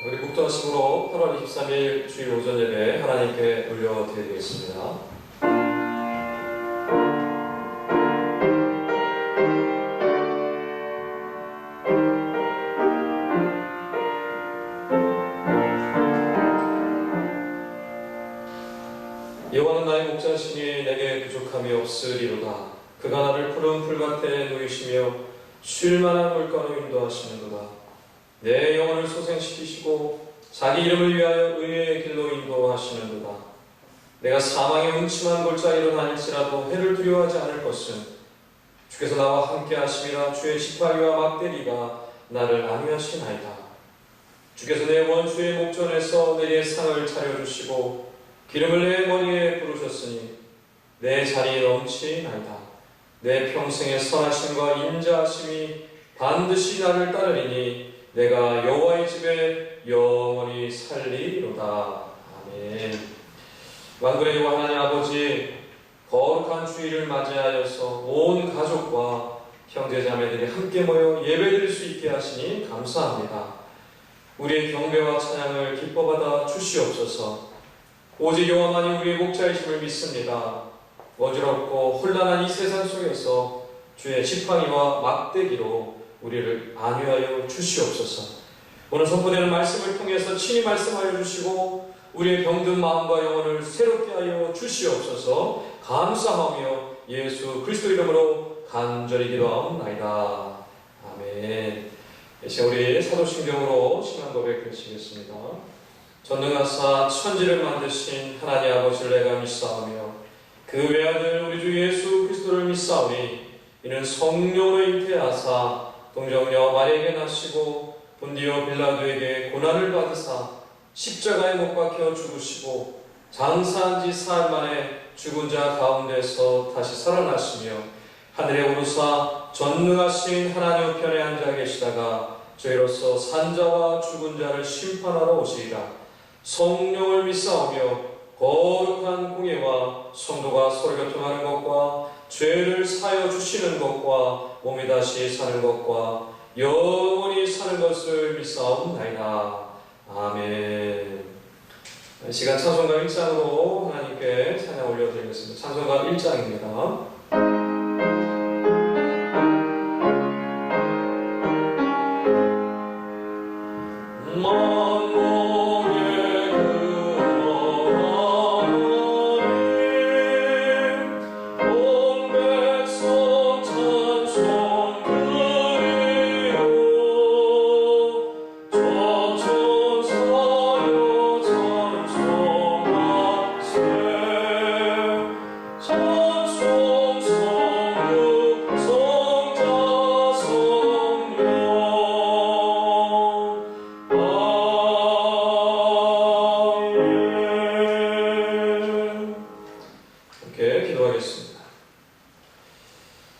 우리 묵도하심으로 8월 23일 주일 오전 예배 하나님께 올려드리겠습니다. 여호와는 나의 목자시니 내게 부족함이 없으리로다. 그가 나를 푸른 풀밭에 누이시며 쉴 만한 물가로 인도하시는도다. 내 영혼을 소생시키시고 자기 이름을 위하여 의의 길로 인도하시는도다. 내가 사망의 음침한 골짜기로 다닐지라도 해를 두려워하지 않을 것은 주께서 나와 함께 하심이라. 주의 지팡이와 막대기가 나를 안위하시나이다. 주께서 내 원수의 목전에서 내게 상을 차려주시고 기름을 내 머리에 부르셨으니 내 자리에 넘치나이다. 내 평생의 선하심과 인자하심이 반드시 나를 따르리니 내가 여호와의 집에 영원히 살리로다. 아멘. 만군의 여호와 하나님 아버지, 거룩한 주일을 맞이하여서 온 가족과 형제자매들이 함께 모여 예배드릴 수 있게 하시니 감사합니다. 우리의 경배와 찬양을 기뻐받아 주시옵소서. 오직 여호와만이 우리의 목자이심을 믿습니다. 어지럽고 혼란한 이 세상 속에서 주의 지팡이와 막대기로 우리를 안위하여 주시옵소서. 오늘 선포되는 말씀을 통해서 친히 말씀하여 주시고 우리의 병든 마음과 영혼을 새롭게 하여 주시옵소서. 감사하며 예수 그리스도 이름으로 간절히 기도하옵나이다. 아멘. 이제 우리 사도신경으로 신앙 고백 드리겠습니다. 전능하사 천지를 만드신 하나님 아버지를 내가 믿사오며 그 외아들 우리 주 예수 그리스도를 믿사오니 이는 성령으로 잉태하사 동정녀 마리아에게 나시고 본디오 빌라도에게 고난을 받으사 십자가에 못 박혀 죽으시고 장사한 지 사흘 만에 죽은 자 가운데서 다시 살아나시며 하늘에 오르사 전능하신 하나님 우편에 앉아 계시다가 저희로서 산자와 죽은 자를 심판하러 오시리라. 성령을 믿사오며 거룩한 공예와 성도가 서로 교통하는 것과 죄를 사여 주시는 것과 몸이 다시 사는 것과 영원히 사는 것을 믿사옵나이다. 아멘. 이 시간 찬송가 1장으로 하나님께 찬양 올려드리겠습니다. 찬송가 1장입니다.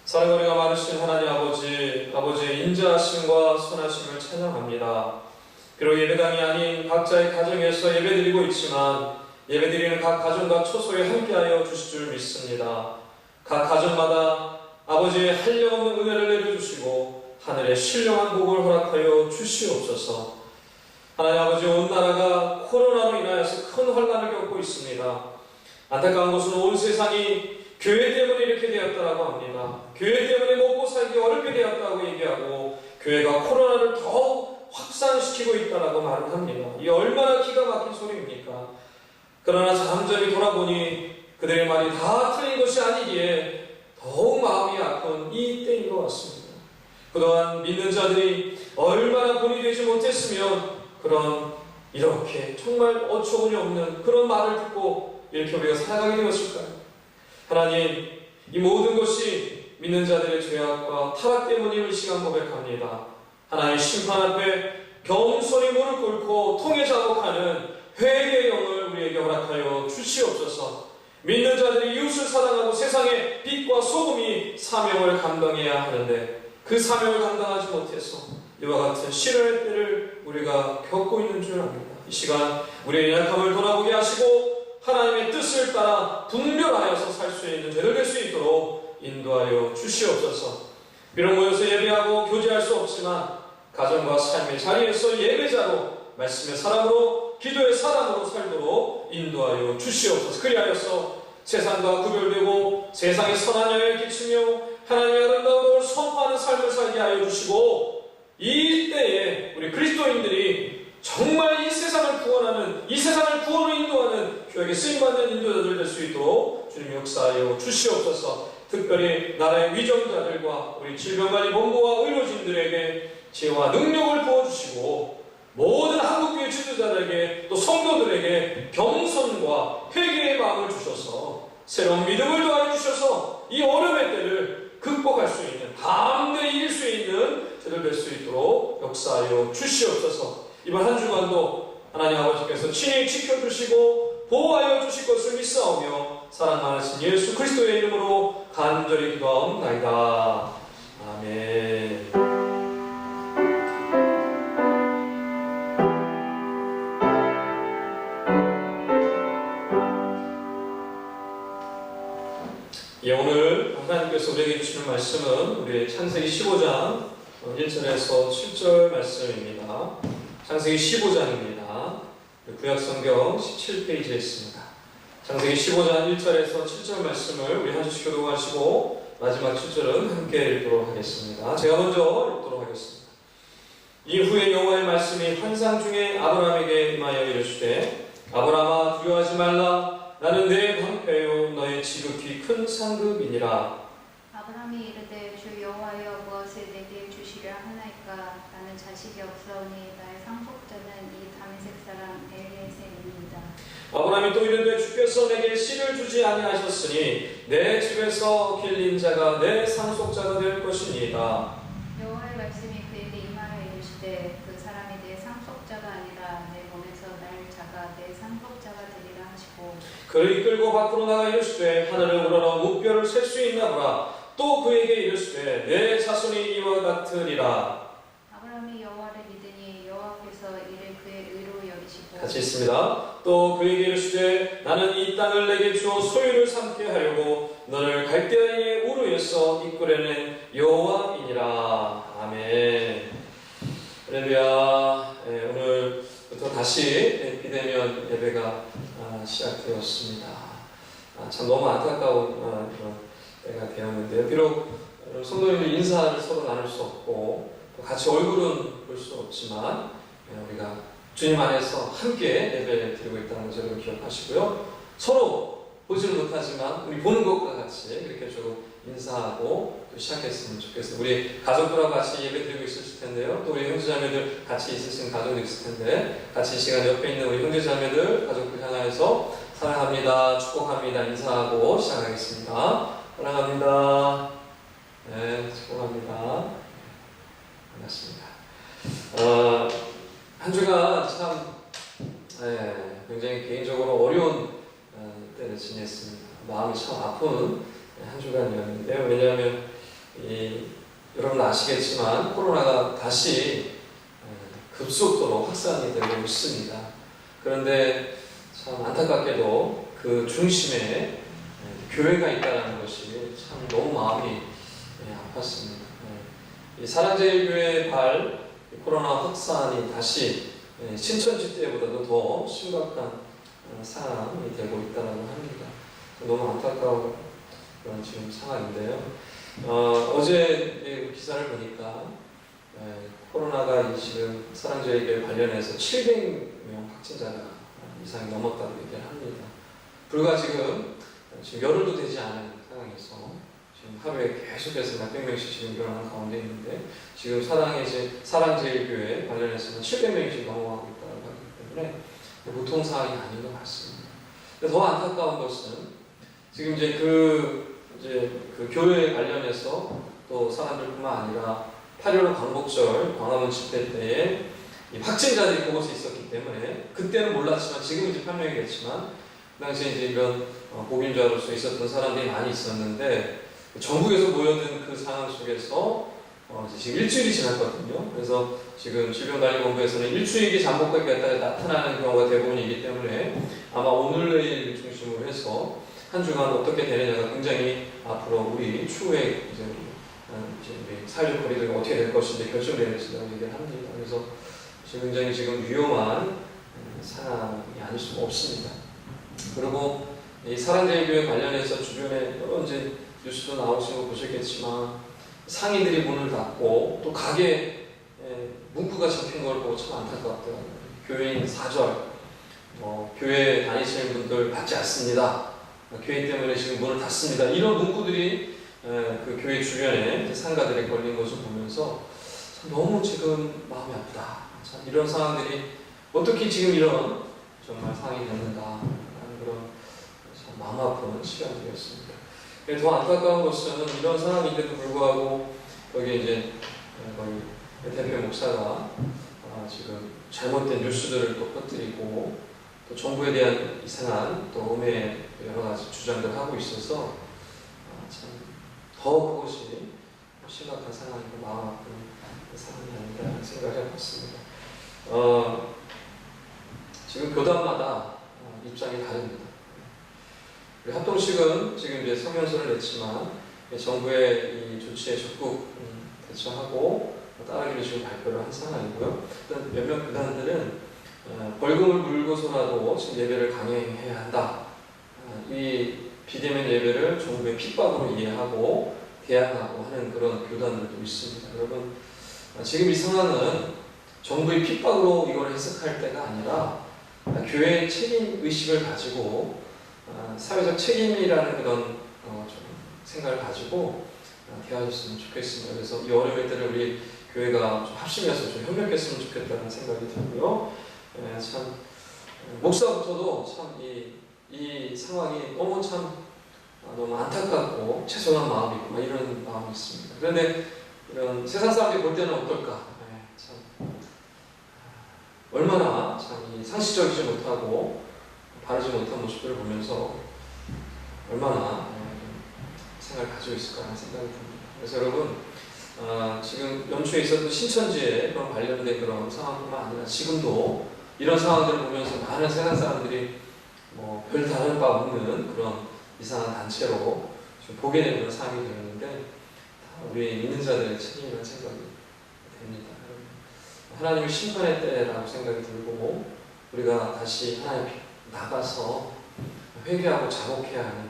사랑하리가 많으신 하나님 아버지, 아버지의 인자하심과 선하심을 찬양합니다. 비록 예배당이 아닌 각자의 가정에서 예배드리고 있지만 예배드리는 각 가정과 초소에 함께하여 주실 줄 믿습니다. 각 가정마다 아버지의 한량없는 은혜를 내려주시고 하늘의 신령한 복을 허락하여 주시옵소서. 하나님 아버지, 온 나라가 코로나로 인하여서 큰 환난을 겪고 있습니다. 안타까운 것은 온 세상이 교회 때문에 이렇게 되었다라고 합니다. 교회 때문에 먹고 살기 어렵게 되었다고 얘기하고 교회가 코로나를 더욱 확산시키고 있다라고 말을 합니다. 이 얼마나 기가 막힌 소리입니까? 그러나 잠잠히 돌아보니 그들의 말이 다 틀린 것이 아니기에 더욱 마음이 아픈 이 때인 것 같습니다. 그동안 믿는 자들이 얼마나 본이 되지 못했으면 이렇게 정말 어처구니 없는 그런 말을 듣고 이렇게 우리가 살아가게 되었을까요? 하나님, 이 모든 것이 믿는 자들의 죄악과 타락 때문임을 시간 고백합니다. 하나님의 심판 앞에 겸손히 무릎 꿇고 통해 자복하는 회개의 영을 우리에게 허락하여 주시옵소서. 믿는 자들이 이웃을 사랑하고 세상의 빛과 소금이 사명을 감당해야 하는데 그 사명을 감당하지 못해서 이와 같은 시련의 때를 우리가 겪고 있는 줄 압니다. 이 시간 우리의 연약함을 돌아보게 하시고 하나님의 뜻을 따라 분별하여서 살 수 있는 저희들 될 수 있도록 인도하여 주시옵소서. 비록 모여서 예배하고 교제할 수 없지만 가정과 삶의 자리에서 예배자로 말씀의 사람으로 기도의 사람으로 살도록 인도하여 주시옵소서. 그리하여서 세상과 구별되고 세상의 선한 영향을 끼치며 하나님의 아름다움을 선포하는 삶을 살게 하여 주시고, 이때에 우리 그리스도인들이 정말 이 세상을 구원하는, 이 세상을 구원으로 인도하는 교회에 쓰임받는 인도자들 될 수 있도록 주님 역사하여 주시옵소서. 특별히 나라의 위정자들과 우리 질병관리본부와 의료진들에게 지혜와 능력을 부어주시고, 모든 한국교회 지도자들에게 또 성도들에게 겸손과 회개의 마음을 주셔서 새로운 믿음을 더하여 주셔서 이 어려움의 때를 극복할 수 있는, 담대히 이길 수 있는 저들 될 수 있도록 역사하여 주시옵소서. 이번 한 주간도 하나님 아버지께서 친히 지켜주시고 보호하여 주실 것을 믿사오며 사랑 많으신 예수 그리스도의 이름으로 간절히 기도하옵나이다. 아멘. 예, 오늘 하나님께서 우리에게 주시는 말씀은 우리 창세기 15장 1절에서 7절 말씀입니다. 창세기 15장입니다. 구약성경 17페이지에 있습니다. 창세기 15장 1절에서 7절 말씀을 우리 한 주씩 교독하시고 마지막 7절은 함께 읽도록 하겠습니다. 제가 먼저 읽도록 하겠습니다. 이후에 여호와의 말씀이 환상 중에 아브라함에게 임하여 이르시되, 아브라함아 두려워하지 말라. 나는 내 방패요 너의 지극히 큰 상급이니라. 아브라함이 이르되 주 여호와여 무엇을 내게 주시려 하나이까? 나는 자식이 없사오니 나의 상속자는 이 다메섹 사람 엘리에셀입니다. 아브라함이 또 이르되 주께서 내게 씨를 주지 아니하셨으니 내 집에서 길린 자가 내 상속자가 될 것이니이다. 여호와의 말씀이 그에게 임하여 이르시되 그 사람이 내 상속자가 아니라 내 몸에서 날 자가 내 상속자가 되리라 하시고, 그를 이끌고 밖으로 나가 이르시되 하늘을 우러러 무뼈를 셀 수 있나보라. 또 그에게 이르시되 내 자손이 이와 같으리라. 아브라함이 여호와를 믿으니 여호와께서 이를 그의 의로 여기시고, 같이 있습니다. 또 그에게 이르시되 나는 이 땅을 내게 주어 소유를 삼게 하려고 너를 갈대아인의 우르에서 이끌어낸 여호와이니라. 아멘. 할렐루야. 오늘부터 다시 비대면 예배가 시작되었습니다. 참 너무 안타까운 그런 때가 되었는데요. 비록 성도님들 인사를 서로 나눌 수 없고 또 같이 얼굴은 볼 수 없지만 우리가 주님 안에서 함께 예배를 드리고 있다는 것을 여러분 기억하시고요. 서로 보지는 못하지만 우리 보는 것과 같이 이렇게 좀 인사하고 또 시작했으면 좋겠습니다. 우리 가족들하고 같이 예배 드리고 있으실 텐데요. 또 우리 형제자매들 같이 있으신 가족도 있을 텐데 같이 이 시간 옆에 있는 우리 형제자매들 가족들 향하여서 사랑합니다, 축복합니다 인사하고 시작하겠습니다. 사랑합니다. 네, 축복합니다. 반갑습니다. 한 주간 참 굉장히 개인적으로 어려운 때를 지냈습니다. 마음이 참 아픈 한 주간이었는데요. 왜냐하면 여러분 아시겠지만 코로나가 다시 급속도로 확산이 되고 있습니다. 그런데 참 안타깝게도 그 중심에 교회가 있다는 것이 참 너무 마음이 아팠습니다. 이 사랑제일교회 코로나 확산이 다시 신천지 때보다도 더 심각한 상황이 되고 있다고 합니다. 너무 안타까운 그런 지금 상황인데요. 어제 기사를 보니까 코로나가 지금 사랑제일교회 관련해서 700명 확진자가 이상이 넘었다고 얘기를 합니다. 불과 지금 열흘도 되지 않은 상황에서 지금 하루에 계속해서 몇 백 명씩 지금 일어나는 가운데 있는데 지금 사랑제일교회 관련해서는 700명씩 넘어가고 있다고 하기 때문에 보통 상황이 아닌 것 같습니다. 더 안타까운 것은 지금 그 교회 관련해서 또 사람들뿐만 아니라 8.15 광복절 광화문 집회 때에 이 확진자들이 그곳에 있었기 때문에 그때는 몰랐지만 지금은 이제 판명이 됐지만 그 당시에 이제 이런 복임자로서 있었던 사람들이 많이 있었는데 전국에서 모여든 그 상황 속에서 지금 일주일이 지났거든요. 그래서 지금 질병관리본부에서는 일주일이 잠복하게 나타나는 경우가 대부분이기 때문에 아마 오늘 내일 중심으로 해서 한 주간 어떻게 되느냐가 굉장히 앞으로 우리 추후에 이제 우리 사회적 거리두기가 어떻게 될 것인지 결정되어야 된다고 얘기를 합니다. 그래서 굉장히 지금 위험한 상황이 아닐 수가 없습니다. 그리고 이 사랑제일 교회 관련해서 주변에 여러 이제 뉴스도 나오신 거 보셨겠지만 상인들이 문을 닫고 또 가게 문구가 잡힌 걸 보고 참 안타깝더라고요. 교회인 사절, 교회 다니시는 분들 받지 않습니다. 교회 때문에 지금 문을 닫습니다. 이런 문구들이 그 교회 주변에 상가들에 걸린 것을 보면서 참 너무 지금 마음이 아프다. 참 이런 상황들이 어떻게 지금 이런 정말 상황이 됐는가 하는 그런 참 마음 아픈 시간들이었습니다. 더 안타까운 것은 이런 상황인데도 불구하고 여기 이제 거의 대표 목사가 지금 잘못된 뉴스들을 또 퍼뜨리고 또 정부에 대한 이상한 또 음해 여러 가지 주장들 하고 있어서 참 더 그것이 심각한 상황이고 마음 아픈 상황이 아닌가 생각을 해봤습니다. 지금 교단마다 입장이 다릅니다. 우리 합동식은 지금 이제 성명서를 냈지만 정부의 이 조치에 적극 대처하고 따르기로 지금 발표를 한 상황이고요. 일단 몇몇 교단들은 벌금을 물고서라도 지금 예배를 강행해야 한다. 이 비대면 예배를 정부의 핍박으로 이해하고 대항하고 하는 그런 교단들도 있습니다. 여러분, 지금 이 상황은 정부의 핍박으로 이걸 해석할 때가 아니라 교회의 책임 의식을 가지고 사회적 책임이라는 그런 좀 생각을 가지고 대하셨으면 좋겠습니다. 그래서 이 어려울 때를 우리 교회가 좀 합심해서 좀 협력했으면 좋겠다는 생각이 들고요. 참 목사부터도 참 이 상황이 너무 안타깝고 죄송한 마음이 있고 이런 마음이 있습니다. 그런데 이런 세상 사람들이 볼 때는 어떨까? 참 얼마나 참 이 상식적이지 못하고 바르지 못한 모습들을 보면서 얼마나 생각을 가지고 있을까 하는 생각이 듭니다. 그래서 여러분 지금 연초에 있었던 신천지에 그런 관련된 그런 상황뿐만 아니라 지금도 이런 상황들을 보면서 많은 세상 사람들이 별 다른 바 없는 그런 이상한 단체로 좀 보게 되는 그런 상황이 되었는데 우리 믿는 자들의 책임이라는 생각이 됩니다. 하나님의 심판의 때라고 생각이 들고 우리가 다시 하나님 앞에 나가서 회개하고 자복해야 하는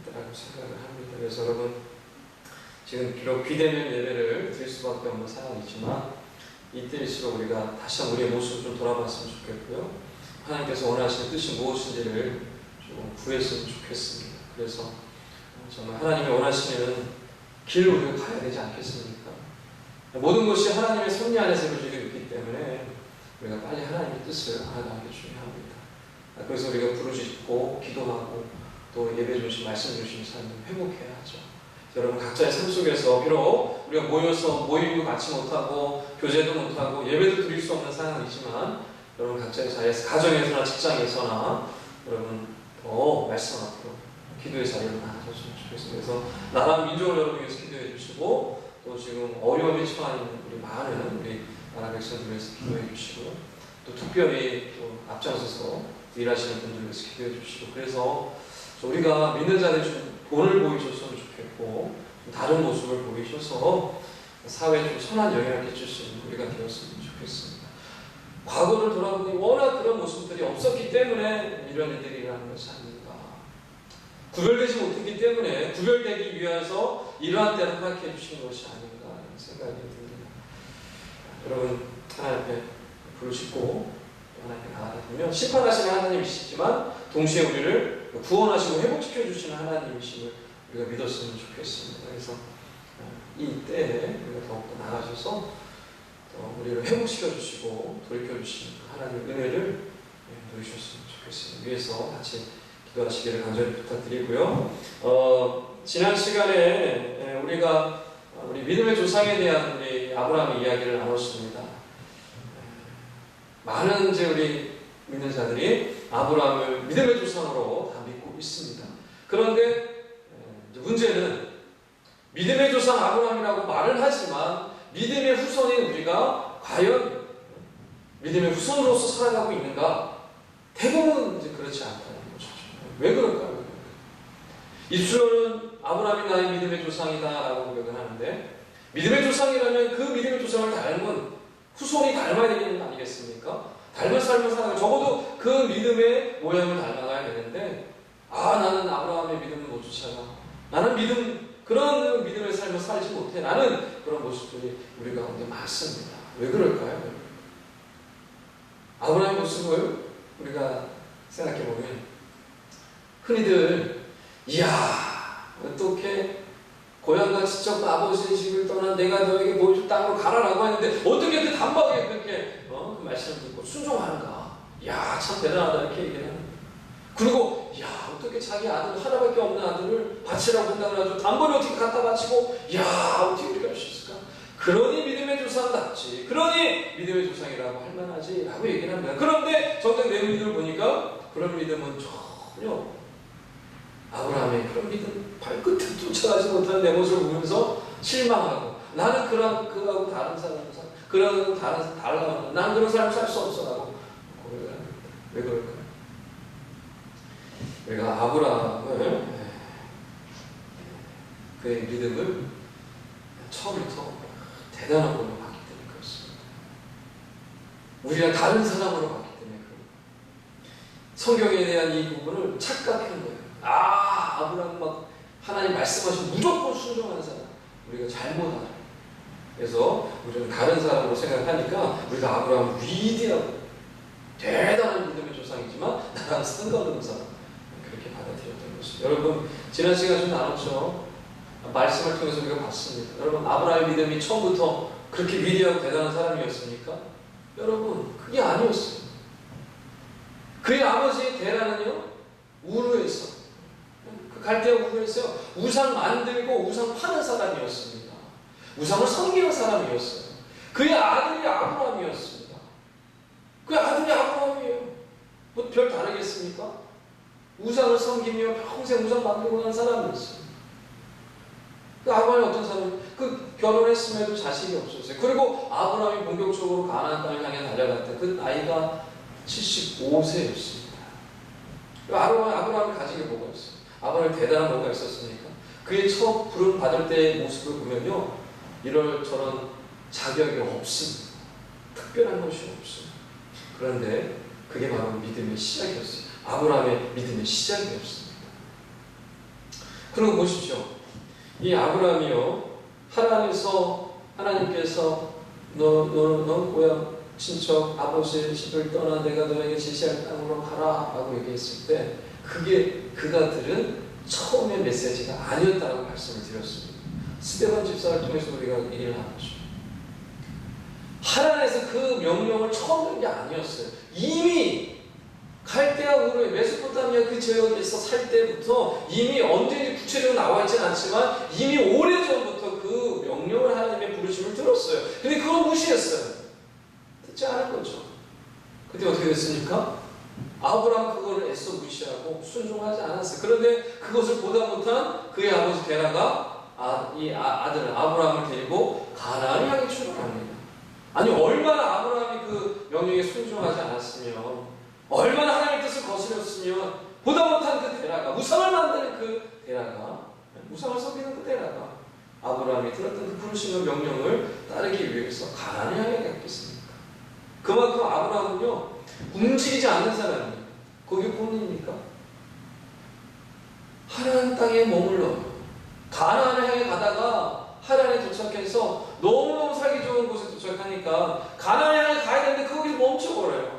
때라고 생각을 합니다. 그래서 여러분 지금 비록 비대면 예배를 드릴 수밖에 없는 상황이지만 이때일수록 우리가 다시 한번 우리의 모습을 좀 돌아봤으면 좋겠고요. 하나님께서 원하시는 뜻이 무엇인지를 좀 구했으면 좋겠습니다. 그래서 정말 하나님이 원하시는 길로 우리가 가야 되지 않겠습니까? 모든 것이 하나님의 섭리 안에서 이루어지고 있기 때문에 우리가 빨리 하나님의 뜻을 알아가는 게 중요합니다. 그래서 우리가 부르짖고 기도하고 또 예배 중심, 말씀 중심 삶을 회복해야 하죠. 여러분 각자의 삶 속에서 비록 우리가 모여서 모임도 갖지 못하고 교제도 못하고 예배도 드릴 수 없는 상황이지만 여러분 각자의 자리에서 가정에서나 직장에서나 여러분 더 말씀 앞으로 기도의 자리로 나아졌으면 좋겠습니다. 그래서 나라 민족을 여러분 위해서 기도해 주시고 또 지금 어려움에 처한 우리 많은 우리 나라 백성들 위해서 기도해 주시고 또 특별히 또 앞장서서 일하시는 분들 위해서 기도해 주시고 그래서 우리가 믿는 자들이 좀 본을 보이셨으면 좋겠고 좀 다른 모습을 보이셔서 사회에 좀 선한 영향을 끼칠 수 있는 우리가 되었으면 좋겠습니다. 과거를 돌아보니 워낙 그런 모습들이 없었기 때문에 이런 일들이 일어나는 것이 아닌가. 구별되지 못했기 때문에 구별되기 위해서 이러한 때를 허락해 주신 것이 아닌가 하는 생각이 듭니다. 여러분 하나님 앞에 부르짖고 하나님께 나아가 보면 심판하시는 하나님이시지만 동시에 우리를 구원하시고 회복시켜 주시는 하나님이심을 우리가 믿었으면 좋겠습니다. 그래서 이 때에 우리가 더욱더 나아가셔서 우리를 회복시켜 주시고 돌이켜 주시는 하나님의 은혜를 누리셨으면 좋겠습니다. 위해서 같이 기도하시기를 간절히 부탁드리고요. 지난 시간에 우리가 우리 믿음의 조상에 대한 우리 아브라함의 이야기를 나눴습니다. 많은 이제 우리 믿는 자들이 아브라함을 믿음의 조상으로 다 믿고 있습니다. 그런데 문제는 믿음의 조상 아브라함이라고 말을 하지만 믿음의 후손인 우리가 과연 믿음의 후손으로서 살아가고 있는가? 대부분 이제 그렇지 않다는 거죠. 왜 그럴까요? 입술로는 아브라함이 나의 믿음의 조상이다라고 고백을 하는데 믿음의 조상이라면 그 믿음의 조상을 닮은 후손이 닮아야 되는 거 아니겠습니까? 닮은 삶을 살아가 적어도 그 믿음의 모양을 닮아가야 되는데 나는 아브라함의 믿음을 못 쫓아가. 나는 그런 믿음의 삶을 살지 못해. 나는 그런 모습들이 우리 가운데 많습니다. 왜 그럴까요? 아브라함의 모습을 우리가 생각해보면 흔히들 어떻게 고향과 친척과 아버지의 집을 떠난 내가 너에게 보여줄 땅으로 가라라고 했는데 어떻게 그 단박에 그렇게 그 말씀을 듣고 순종하는가? 참 대단하다 이렇게 얘기를 하는 거예요. 그리고 어떻게 자기 아들 하나밖에 없는 아들을 바치라고 한다고 하죠. 단번에 어떻게 갖다 바치고 어떻게 우리가 할 수 있을까? 그러니 믿음의 조상답지. 그러니 믿음의 조상이라고 할 만하지 라고 얘기를 합니다. 그런데 정작 내 믿음을 보니까 그런 믿음은 전혀 아브라함의 그런 믿음 발끝에 쫓아가지 못하는 내 모습을 보면서 실망하고 나는 그하고 다른 사람을 그런 달라고 난 그런 삶을 살 수 없어라고 고백을 합니다. 왜 그럴까요? 우리가 아브라함을 그의 믿음을 처음부터 대단한 걸로 봤기 때문에 그렇습니다. 우리가 다른 사람으로 봤기 때문에 그렇습니다. 성경에 대한 이 부분을 착각한 거예요. 아브라함 하나님 말씀하신 무조건 순종하는 사람. 우리가 잘못하는. 그래서 우리는 다른 사람으로 생각하니까 우리가 아브라함 위대하고 대단한 믿음의 조상이지만 나랑 상관없는 사람. 그렇게 받아들였던 것입니다. 여러분, 지난 시간 좀 나눴죠? 말씀을 통해서 우리가 봤습니다. 여러분, 아브라함의 믿음이 처음부터 그렇게 위대하고 대단한 사람이었습니까? 여러분, 그게 아니었어요. 그의 아버지 데라는요, 우르에서 그 갈대아 우르에서 우상 만들고 우상 파는 사람이었습니다. 우상을 섬기는 사람이었어요. 그의 아들이 아브라함이었습니다. 그의 아들이 아브라함이에요. 뭐 별 다르겠습니까? 우상을 섬기며 평생 우상 만들고 난 사람이었어요. 그 아브라함이 어떤 사람이에요? 결혼했음에도 자식이 없었어요. 그리고 아브라함이 본격적으로 가나안 땅을 향해 달려갈 때 그 나이가 75세였습니다. 아브라함이 가진 게 뭐가 있어요? 아브라함이 대단한 뭐가 있었습니까? 그의 첫 부름 받을 때의 모습을 보면요, 이런저런 자격이 없습니다. 특별한 것이 없어요. 그런데 그게 바로 믿음의 시작이었어요. 아브라함의 믿음의 시작이었습니다. 그러고 보십시오. 이 아브라함이요, 하나님께서 너 고향 친척 아버지의 집을 떠나 내가 너에게 제시할 땅으로 가라 라고 얘기했을 때 그가 들은 처음의 메시지가 아니었다고 말씀을 드렸습니다. 스데반 집사를 통해서 우리가 얘기를 나눴죠. 하나님께서 그 명령을 처음 든 게 아니었어요. 이미 갈대아 우르 메소포타미아 그 지역에서 살 때부터 이미 언제인지 구체적으로 나와 있지는 않지만 이미 오래전부터 그 명령을 하나님의 부르심을 들었어요. 근데 그걸 무시했어요. 듣지 않은 거죠. 그때 어떻게 됐습니까? 아브라함 그거를 애써 무시하고 순종하지 않았어요. 그런데 그것을 보다 못한 그의 아버지 데라가 이 아들 아브라함을 데리고 가나안을 향해 출발합니다. 아니 얼마나 아브라함이 그 명령에 순종하지 않았으면, 얼마나 하나님의 뜻을 거스렸으면 보다 못한 그 데라가, 우상을 만드는 그 데라가, 우상을 섬기는 그 데라가 아브라함이 들었던 그 부르심의 명령을 따르기 위해서 가나안을 향해 갔겠습니까? 그만큼 아브라함은요, 움직이지 않는 사람이에요. 거기 본인입니까? 하나님 땅에 머물러요. 가나안을 향해 가다가 하란에 도착해서 너무너무 살기 좋은 곳에 도착하니까 가나안을 향해 가야 되는데 거기서 멈춰버려요.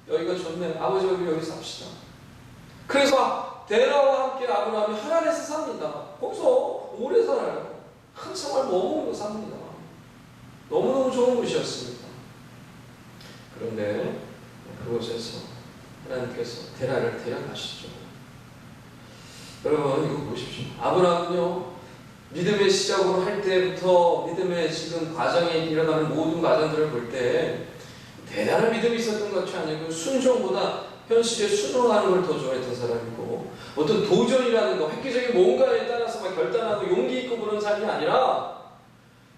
여기가 좋네. 아버지 여기 삽시다. 그래서 데라와 함께 아브라함이 하란에서 삽니다. 거기서 오래 살아요. 한참을 머무르고 삽니다. 너무너무 좋은 곳이었습니다. 그런데 그곳에서 하나님께서 데라를 데려가시죠. 여러분 이거 보십시오. 아브라함은요, 믿음의 시작으로 할 때부터 믿음의 지금 과정에 일어나는 모든 과정들을 볼 때 대단한 믿음이 있었던 것이 아니고 순종보다 현실에 순응하는 걸 더 좋아했던 사람이고, 어떤 도전이라는 거, 획기적인 뭔가에 따라서 막 결단하고 용기 있고 그런 삶이 아니라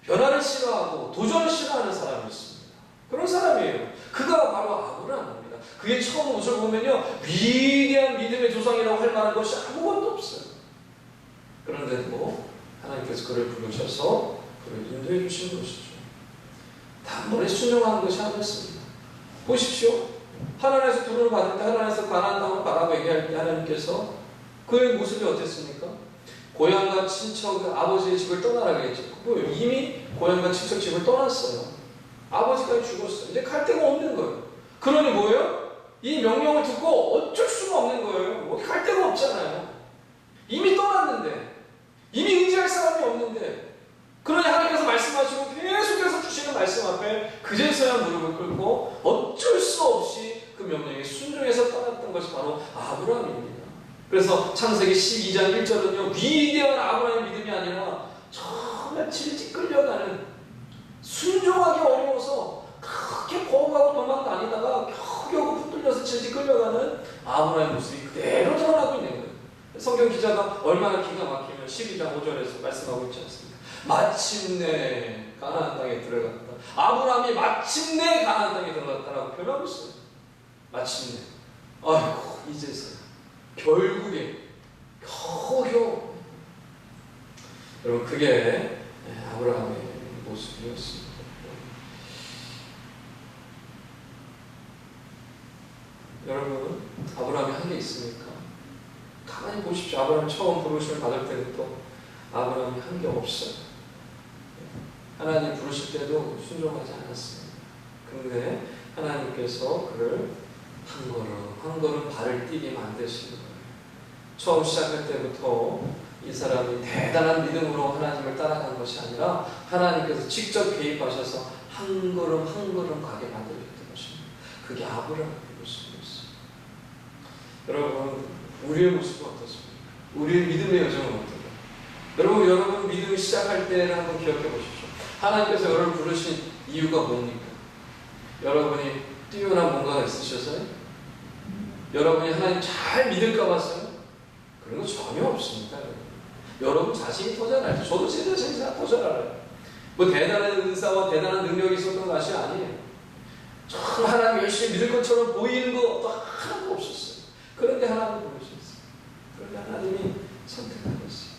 변화를 싫어하고 도전을 싫어하는 사람이었습니다. 그런 사람이에요. 그가 바로 아브라함입니다. 그의 처음 모습을 보면요, 위대한 믿음의 조상이라고 할 만한 것이 아무것도 없어요. 그런데도 하나님께서 그를 부르셔서 그를 인도해 주신 것이죠. 단번에 순종하는 것이 아니었습니다. 보십시오. 하나님에서 부름을 받을 때 하나님에서 가나안 땅을 가라고 얘기할 때 하나님께서 그의 모습이 어땠습니까? 고향과 친척, 아버지의 집을 떠나라 그랬죠. 이미 고향과 친척 집을 떠났어요. 아버지가 죽었어요. 이제 갈 데가 없는 거예요. 그러니 뭐예요? 이 명령을 듣고 어쩔 수가 없는 거예요. 어디 갈 데가 없잖아요. 이미 떠났는데, 이미 의지할 사람이 없는데, 그러니 하나님께서 말씀하시고 계속해서 주시는 말씀 앞에 그제서야 무릎을 꿇고 어쩔 수 없이 그 명령에 순종해서 떠났던 것이 바로 아브라함입니다. 그래서 창세기 12장 1절은요, 위대한 아브라함의 믿음이 아니라 정말 질질 끌려가는, 순종하기 어려워서 그렇게 거부하고 도망다니다가 겨우겨우 붙들려서 질질 끌려가는 아브라함의 모습이 그대로 드러나고 있는 거예요. 성경 기자가 얼마나 기가 막히면 12장 5절에서 말씀하고 있지 않습니까? 마침내 가나안 땅에 들어갔다. 아브라함이 마침내 가나안 땅에 들어갔다라고 표현하고 있어요. 마침내. 아이고, 이제서야. 결국에 겨우겨우. 여러분, 그게 아브라함의 모습이었습니다. 여러분, 아브라함이 한 게 있습니까? 가만히 보십시오. 아브라함 처음 부르심을 받을 때부터 아브라함이 한 게 없어요. 하나님 부르실 때도 순종하지 않았습니다. 근데 하나님께서 그를 한 걸음 발을 뛰게 만드시는 거예요. 처음 시작할 때부터 이 사람이 대단한 믿음으로 하나님을 따라간 것이 아니라 하나님께서 직접 개입하셔서 한 걸음 가게 만들었던 것입니다. 그게 아브라함의 모습이었어요. 여러분, 우리의 모습은 어떻습니까? 우리의 믿음의 여정은 어떤가요? 여러분 믿음이 시작할 때를 한번 기억해 보십시오. 하나님께서 여러분을 부르신 이유가 뭡니까? 여러분이 뛰어난 뭔가가 있으셔서요? 여러분이 하나님 잘 믿을까 봐서요? 그런 거 전혀 없습니다. 여러분 자신이 더 잘 알죠. 저도 제 자신이 더 잘 알아요. 뭐 대단한 은사와 대단한 능력이 있었던 것이 아니에요. 참 하나님 열심히 믿을 것처럼 보이는 것도 하나도 없었어요. 그런데 하나님을 부르셨어요. 그런데 하나님이 선택하셨어요.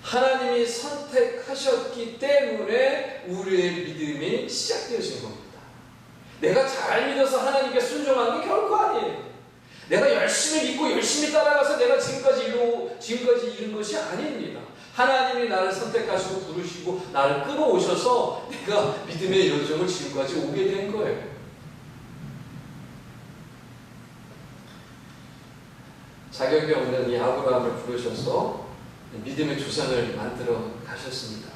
하나님이 선택하셨기 때문에 우리의 믿음이 시작되어진 겁니다. 내가 잘 믿어서 하나님께 순종하는 게 결코 아니에요. 내가 열심히 믿고 열심히 따라가서 내가 지금까지 이룬 것이 아닙니다. 하나님이 나를 선택하시고 부르시고 나를 끌어오셔서 내가 믿음의 여정을 지금까지 오게 된 거예요. 자격이 없는 이 아브라함을 부르셔서 믿음의 조상을 만들어 가셨습니다.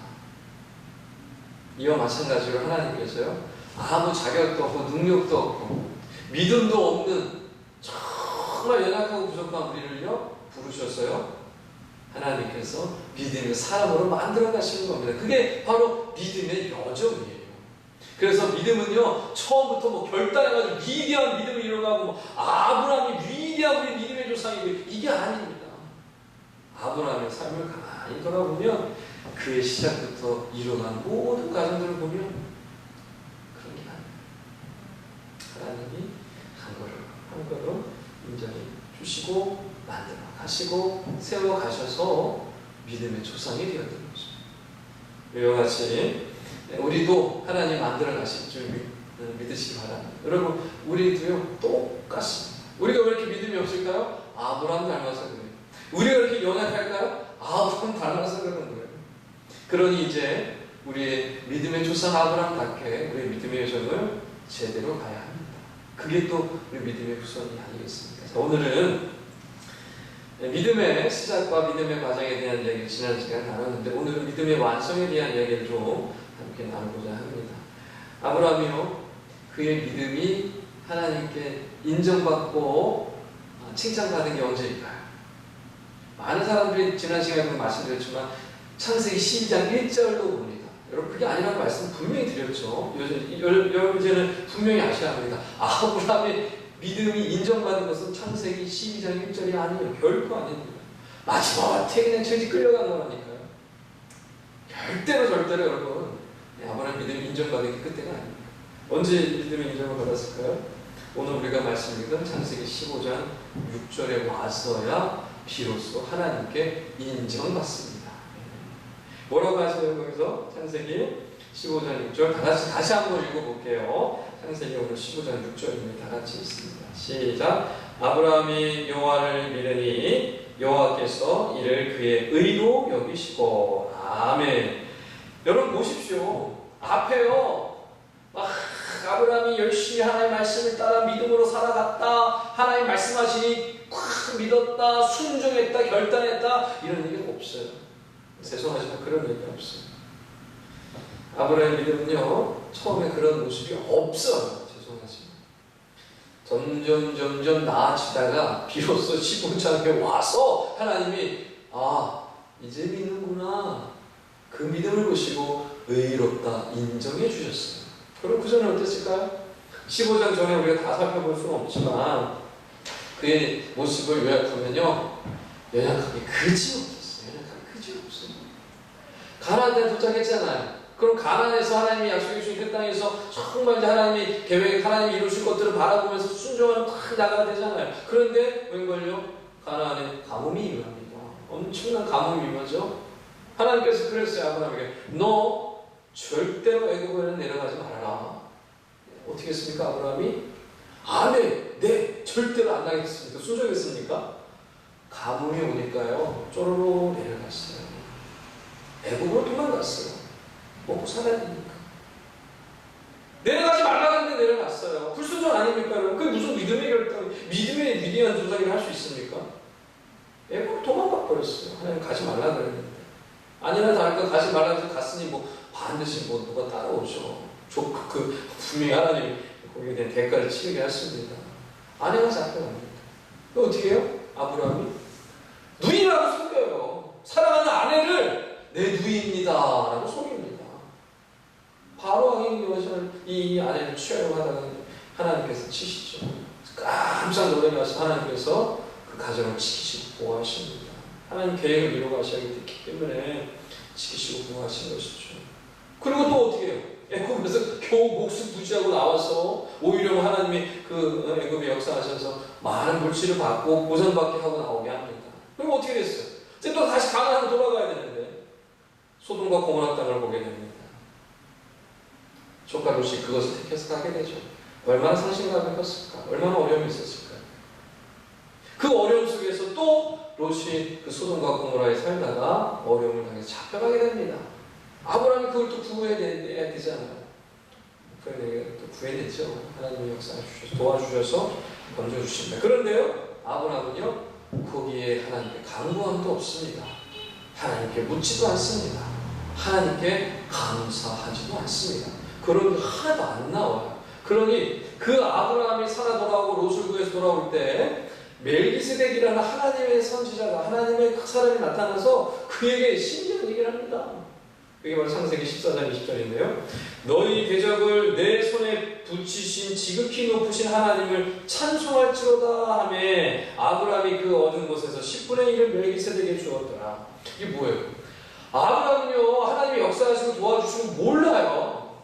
이와 마찬가지로 하나님께서요, 아무 자격도 없고 능력도 없고 믿음도 없는 정말 연약하고 부족한 우리를요 부르셨어요. 하나님께서 믿음의 사람으로 만들어 가시는 겁니다. 그게 바로 믿음의 여정이에요. 그래서 믿음은요 처음부터 뭐 결단해가지고 위대한 믿음을 이뤄가고 뭐 아브라함이 위대한 우리 믿음의 조상이고 이게 아닙니다. 아브라함의 삶을 가만히 돌아보면 그의 시작부터 이뤄간 모든 과정들을 보면 그런 게 아니에요. 하나님이 한 걸음 인정해 주시고 만들어 가시고 세워 가셔서 믿음의 조상이 되었던 거죠. 이와 같이 우리도 하나님 만들어 가실 줄 믿으시기 바랍니다. 여러분, 우리도요 똑같습니다. 우리가 왜 이렇게 믿음이 없을까요? 아브라함 닮아서 그래요. 우리가 이렇게 연약할까요? 아브라함 닮아서 그러는 거예요. 그러니 이제 우리의 믿음의 조상 아브라함답게 우리의 믿음의 여정을 제대로 가야 합니다. 그게 또 우리 믿음의 후손이 아니겠습니까? 자, 오늘은 믿음의 시작과 믿음의 과정에 대한 이야기를 지난 시간에 나눴는데 오늘은 믿음의 완성에 대한 이야기를 좀 함께 나누고자 합니다. 아브라함이요, 그의 믿음이 하나님께 인정받고 칭찬받은 게 언제일까요? 많은 사람들이 지난 시간에 말씀드렸지만 창세기 12장 1절로 봅니다. 여러분, 그게 아니라는 말씀 분명히 드렸죠. 여러분 이제는 분명히 아셔야 합니다. 아브라함의 믿음이 인정받은 것은 창세기 12장 1절이 아니에요. 결코 아닙니다. 마지막에 그냥 질질 끌려간 거라니까요. 절대로 여러분, 아브라함 믿음이 인정받은 게 그때가 아닙니다. 언제 믿음의 인정을 받았을까요? 오늘 우리가 말씀 읽은 창세기 15장 6절에 와서야 비로소 하나님께 인정받습니다. 뭐라고 하세요? 거기서 창세기 15장 6절 다시 한번 읽어볼게요. 창세기 오늘 15장 6절입니다. 다 같이 읽습니다. 시작. 아브라함이 여호와를 믿으니 여호와께서 이를 그의 의로 여기시고. 아멘. 여러분 보십시오. 앞에요. 아브라함이 열심히 하나님의 말씀을 따라 믿음으로 살아갔다. 하나님 말씀하시니 꽉 믿었다. 순종했다. 결단했다. 이런 얘기가 없어요. 죄송하지만 그런 얘기가 없어요. 아브라함의 믿음은요, 처음에 그런 모습이 없어요. 죄송하지만. 점점 나아지다가 비로소 15장에 와서 하나님이 이제 믿는구나. 그 믿음을 보시고 의롭다 인정해 주셨어요. 그럼 그 전에 어땠을까요? 15장 전에 우리가 다 살펴볼 수는 없지만 그의 모습을 요약하면요, 연약하게 그지 없었어요. 연약하게 그지 없어요. 가나안 땅에 도착했잖아요. 그럼 가나안에서 하나님이 약속해 주신 그 땅에서 정말 이제 하나님이 계획, 하나님이 이루실 것들을 바라보면서 순종하는 딱 나가야 되잖아요. 그런데 웬걸요? 가나안에 가뭄이 임합니다. 엄청난 가뭄이 임하죠. 하나님께서 그랬어요. 아브라함에게 너 절대로 애굽에는 내려가지 말아라. 어떻게 했습니까? 아브라함이 아멘, 네, 절대로 안 나겠습니다. 순종했습니까? 가뭄이 오니까요, 쪼르르 내려갔어요. 애굽으로 도망갔어요. 먹고 살아야 되니까. 내려가지 말라는데 내려갔어요. 불순종 아닙니까? 그게 무슨 믿음의 결정, 믿음의 위대한 조작을 할 수 있습니까? 애굽으로 도망가 버렸어요. 하나님 가지 말라 그랬는데. 아니나 다를까 가지 말라 해서 갔으니 반드시 누가 따라오죠. 분명히 하나님 거기에 대한 대가를 치르게 했습니다. 아내가 잡혀갑니다. 그럼 어떻게 해요? 아브라함이 누이라고 속여요. 사랑하는 아내를 내 누이입니다 라고 속입니다. 바로 이 아내를 취하려고 하다가 하나님께서 치시죠. 깜짝 놀라서 하나님께서 그 가정을 지키시고 보호하십니다. 하나님 계획을 이루어 가셔야기 때문에 지키시고 보호하신 것이죠. 그리고 또 어떻게 해요? 애굽에서 겨우 목숨 부지하고 나와서 오히려 하나님이 그 애굽에 역사하셔서 많은 물질을 받고 보상받게 하고 나오게 합니다. 그럼 어떻게 됐어요? 이제 또 다시 가나안으로 돌아가야 되는데 소돔과 고모라 땅을 보게 됩니다. 조카 롯이 그것을 택해서 가게 되죠. 얼마나 상심감이 컸을까? 얼마나 어려움이 있었을까? 그 어려움 속에서 또 롯이 그 소돔과 고모라에 살다가 어려움을 당해서 잡혀가게 됩니다. 아브라함이 그걸 또 구해야 되잖아요. 그런데 또 구해냈죠. 하나님이 역사해 주셔서 도와주셔서 건져주십니다. 그런데요, 아브라함은요, 거기에 하나님께 간구함도 없습니다. 하나님께 묻지도 않습니다. 하나님께 감사하지도 않습니다. 그런 게 하나도 안 나와요. 그러니 그 아브라함이 살아 돌아오고 롯을 구해서 돌아올 때 멜기세덱이라는 하나님의 선지자가, 하나님의 그 사람이 나타나서 그에게 신기한 얘기를 합니다. 이게 바로 창세기 14장 20절인데요. 너희 대적을 내 손에 붙이신 지극히 높으신 하나님을 찬송할지로다 하며 아브라함이 그 얻은 곳에서 10분의 1을 멜기세덱에게 주었더라. 이게 뭐예요? 아브라함은요, 하나님이 역사하시고 도와주시고 몰라요.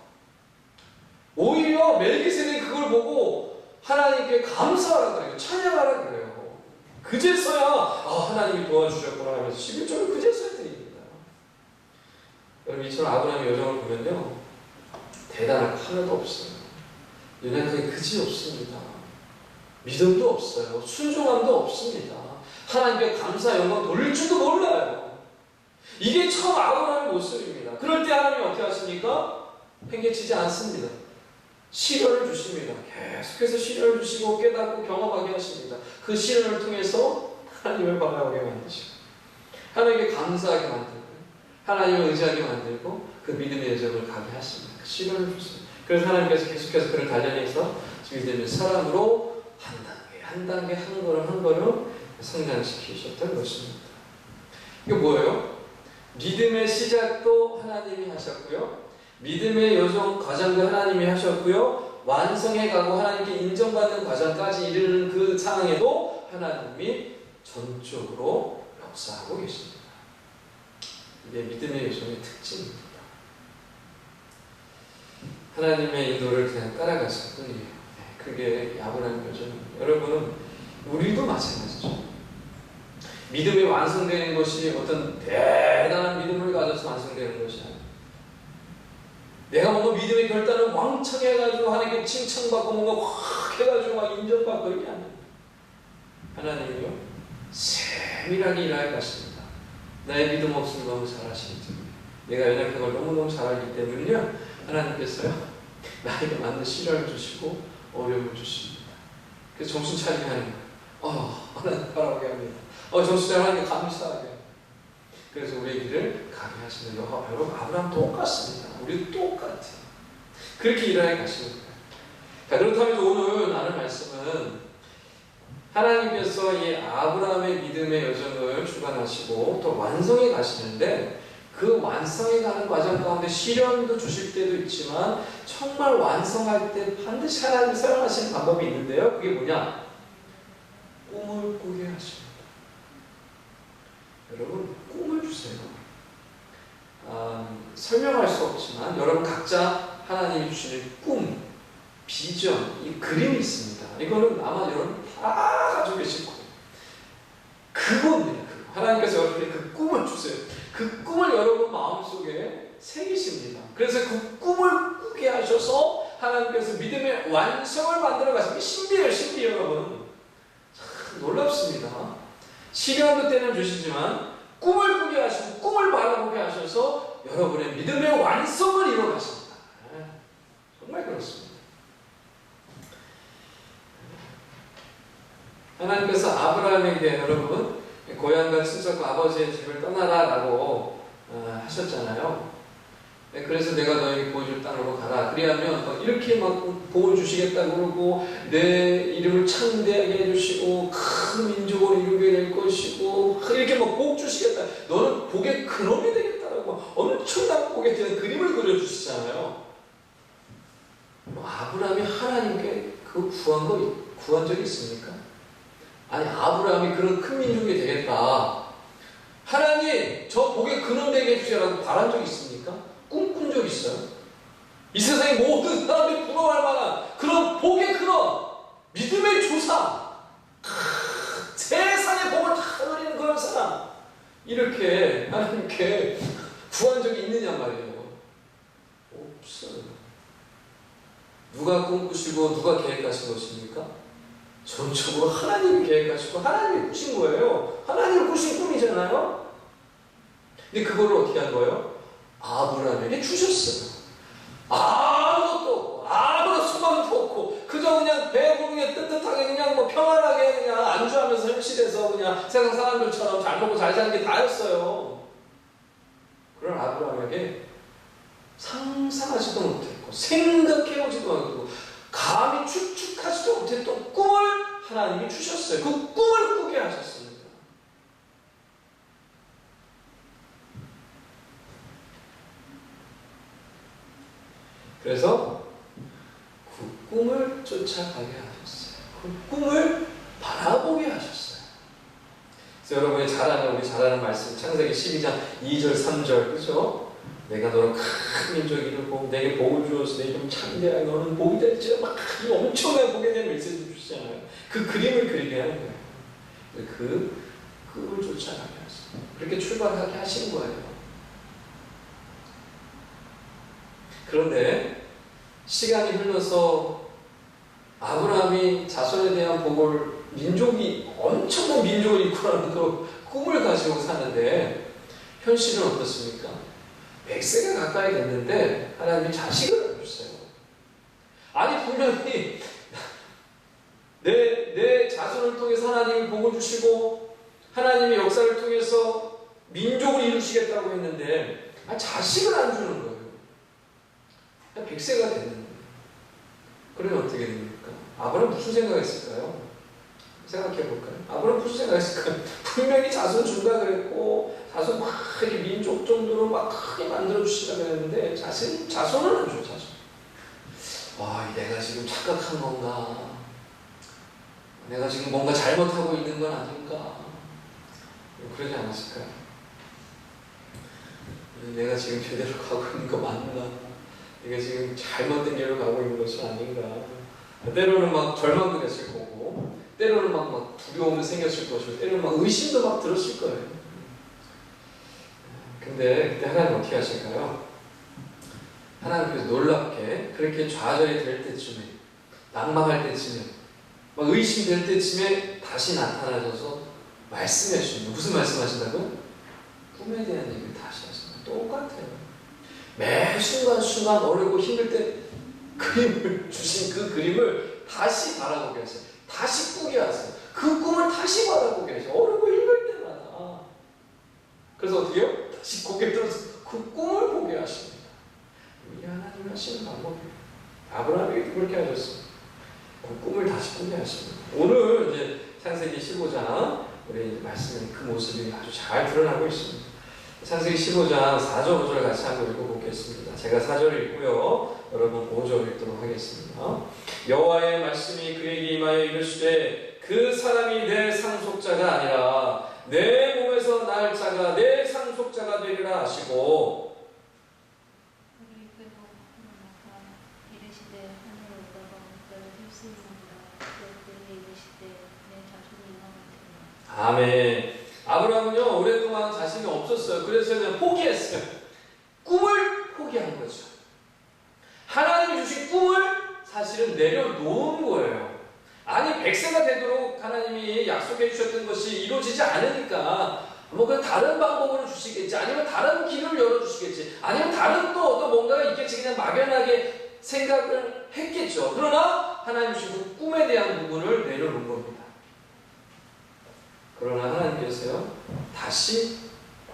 오히려 멜기세덱이 그걸 보고 하나님께 감사하라 그래요. 찬양하라 그래요. 그제서야 하나님이 도와주셨구나 하면서 11절을 그제서야 드립니다. 여러분, 이처럼 아브라함의 여정을 보면요, 대단할 거 하나도 없어요. 연약하게 그지 없습니다. 믿음도 없어요. 순종함도 없습니다. 하나님께 감사 영광 돌릴 줄도 몰라요. 이게 처음 아브라함의 모습입니다. 그럴 때 하나님이 어떻게 하십니까? 팽개치지 않습니다. 시련을 주십니다. 계속해서 시련을 주시고 깨닫고 경험하게 하십니다. 그 시련을 통해서 하나님을 바라보게 만드시고 하나님께 감사하게 만들고 하나님을 의지하게 만들고 그 믿음의 여정을 가게 하십니다. 그 시련을 주십니다. 그래서 하나님께서 계속해서 그를 단련해서 믿음의 사람으로 한 단계 한 걸음 성장시키셨던 것입니다. 이게 뭐예요? 믿음의 시작도 하나님이 하셨고요, 믿음의 여정 과정도 하나님이 하셨고요, 완성해가고 하나님께 인정받는 과정까지 이르는 그 상황에도 하나님이 전적으로 역사하고 계십니다. 이게 믿음의 여정의 특징입니다. 하나님의 인도를 그냥 따라갔을 뿐이에요. 그게 아브라함의 여정입니다. 여러분은 우리도 마찬가지죠. 믿음이 완성되는 것이 어떤 대단한 믿음을 가져서 완성되는 것이 아니에요. 내가 뭔가 믿음의 결단을 왕창 해가지고 하나님께 칭찬받고 뭔가 확 해가지고 막 인정받고 이렇게 안 됩니다. 하나님은요 세밀하게 일하여 가십니다. 나의 믿음 없음을 너무 잘 아시기 때문에, 내가 연약한 걸 너무너무 잘 알기 때문에요 하나님께서요 나에게 맞는 시련을 주시고 어려움을 주십니다. 그래서 정신 차리게 하는 거예요. 하나님 바라보게 합니다. 정신 차리게 하나님께 감사하게. 그래서 우리의 길을 가게 하시는 거. 여러분 아브라함 똑같습니다. 우리도 똑같아요. 그렇게 일하여 가시는 거예요. 자, 그렇다면 오늘 나눌 말씀은 하나님께서 이 아브라함의 믿음의 여정을 주관하시고 또 완성해 가시는데, 그 완성해 가는 과정 가운데 시련도 주실 때도 있지만 정말 완성할 때 반드시 하나님이 사용하시는 방법이 있는데요. 그게 뭐냐? 꿈을 꾸게 하십니다. 여러분 꿈을 주세요. 설명할 수 없지만 여러분 각자 하나님이 주시는 꿈, 비전, 이 그림이 있습니다. 이거는 아마 여러분 다 가지고 계실 거예요. 그겁니다. 하나님께서 여러분에게 그 꿈을 주세요. 그 꿈을 여러분 마음속에 새기십니다. 그래서 그 꿈을 꾸게 하셔서 하나님께서 믿음의 완성을 만들어 가십니다. 신비해요, 신비 여러분. 참 놀랍습니다. 시련도 때는 주시지만 꿈을 꾸게 하시고 꿈을 바라보게 하셔서 여러분의 믿음의 완성을 이루어 가십니다. 정말 그렇습니다. 하나님께서 아브라함에게 여러분 고향과 친척과 아버지의 집을 떠나라라고 하셨잖아요. 그래서 내가 너에게 보여줄 땅으로 가라. 그리하면 이렇게 막 복을 주시겠다 그러고 내 이름을 창대하게 해주시고 큰 민족을 이루게 될 것이고 이렇게 막 복 주시겠다. 너는 복의 근원이 되겠다라고 엄청난 복에 대한 그림을 그려주시잖아요. 아브라함이 하나님께 그 구한 적이 있습니까? 아니 아브라함이 그런 큰 민족이 되겠다. 하나님 저 복의 근원 되게 해주시라고 바란 적이 있습니까? 꿈꾼 적 있어요? 이 세상의 모든 사람들이 부러워할 만한 그런 복의 근원, 믿음의 조사, 세상의 복을 다 누리는 그런 사람, 이렇게 하나님께 구한 적이 있느냐 말이에요. 없어요. 누가 꿈꾸시고 누가 계획하신 것입니까? 전적으로 하나님이 계획하시고 하나님이 꾸신 거예요. 하나님이 꾸신 꿈이잖아요. 근데 그걸 어떻게 한 거예요? 아브라함에게 주셨어요. 아무것도 없고 아무런 소망도 없고 그저 그냥 배부르게 뜨뜻하게 그냥 뭐 평안하게 그냥 안주하면서 현실에서 그냥 세상 사람들처럼 잘 먹고 잘 사는 게 다였어요. 그런 아브라함에게 상상하지도 못했고 생각해보지도 않고 감히 추측하지도 못했던 꿈을 하나님이 주셨어요. 그 꿈을 꾸게 하셨습니다. 그래서 그 꿈을 쫓아가게 하셨어요. 그 꿈을 바라보게 하셨어요. 그래서 여러분이 우리 잘 아는 말씀 창세기 12장 2절 3절 그죠? 내가 너를 큰 민족이 이루고 내게 복을 주어서 내 이름 창대하게 너는 복이 될지라 막 이 엄청난 복에 대한 메시지를 주시잖아요. 그 그림을 그리게 하는 거예요. 그 꿈을 쫓아가게 하셨어요. 그렇게 출발하게 하신 거예요. 그런데 시간이 흘러서 아브라함이 자손에 대한 복을 엄청난 민족을 이끌어가는 그 꿈을 가지고 사는데 현실은 어떻습니까? 100세가 가까이 됐는데 하나님이 자식을 안 주세요. 아니 분명히 내 자손을 통해서 하나님이 복을 주시고 하나님의 역사를 통해서 민족을 이루시겠다고 했는데 자식을 안 주는 거예요. 100세가 됐는데 그러면 어떻게 됩니까? 아브라함 무슨 생각했을까요? 생각해볼까요? 아브라함 무슨 생각했을까요? 분명히 자손 준다 그랬고 자손 막 이렇게 민족 정도로 막 크게 만들어주시려고 했는데 자손은 안 줘. 자손. 내가 지금 착각한 건가? 내가 지금 뭔가 잘못하고 있는 건 아닌가? 그러지 않았을까요? 내가 지금 제대로 가고 있는 거 맞나? 내가 지금 잘못된 길로 가고 있는 것이 아닌가? 때로는 막 절망도 됐을 거고 때로는 막 두려움이 생겼을 것이고 때로는 막 의심도 막 들었을 거예요. 근데 그때 하나님 어떻게 하실까요? 하나님께서 놀랍게 그렇게 좌절이 될 때쯤에, 낙망할 때쯤에, 막 의심될 때쯤에 다시 나타나셔서 말씀해 주십니다. 무슨 말씀 하신다고요? 꿈에 대한 얘기를 다시 하십니다. 똑같아요. 매 순간순간 어렵고 힘들 때 그림을 주신 그 그림을 다시 바라보게 하세요. 다시 꾸게 하세요. 그 꿈을 다시 바라보게 하세요. 어렵고 힘들 때마다. 그래서 어떻게 해요? 다시 고개 들어서 그 꿈을 보게 하십니다. 이 하나님 하시는 방법이에요. 아브라함에게도 그렇게 하셨어요. 그 꿈을 다시 꾸게 하십니다. 오늘 이제 창세기 15장 우리 말씀에 그 모습이 아주 잘 드러나고 있습니다. 창세기 15장 4절 5절 같이 한번 읽어보겠습니다. 제가 4절을 읽고요, 여러분 5절을 읽도록 하겠습니다. 여호와의 말씀이 그에게 임하여 이르시되 그 사람이 내 상속자가 아니라 내 몸에서 날 자가 내 상속자가 되리라 하시고, 아멘. 아브라함은요, 오랫동안 자신이 없었어요. 그래서 그냥 포기했어요. 꿈을 포기한 거죠. 하나님이 주신 꿈을 사실은 내려놓은 거예요. 아니, 100세가 되도록 하나님이 약속해 주셨던 것이 이루어지지 않으니까 뭐 그 다른 방법으로 주시겠지, 아니면 다른 길을 열어주시겠지, 아니면 다른 또 어떤 뭔가가 있겠지, 그냥 막연하게 생각을 했겠죠. 그러나 하나님 주신 그 꿈에 대한 부분을 내려놓은 겁니다. 그러나 하나님께서요, 다시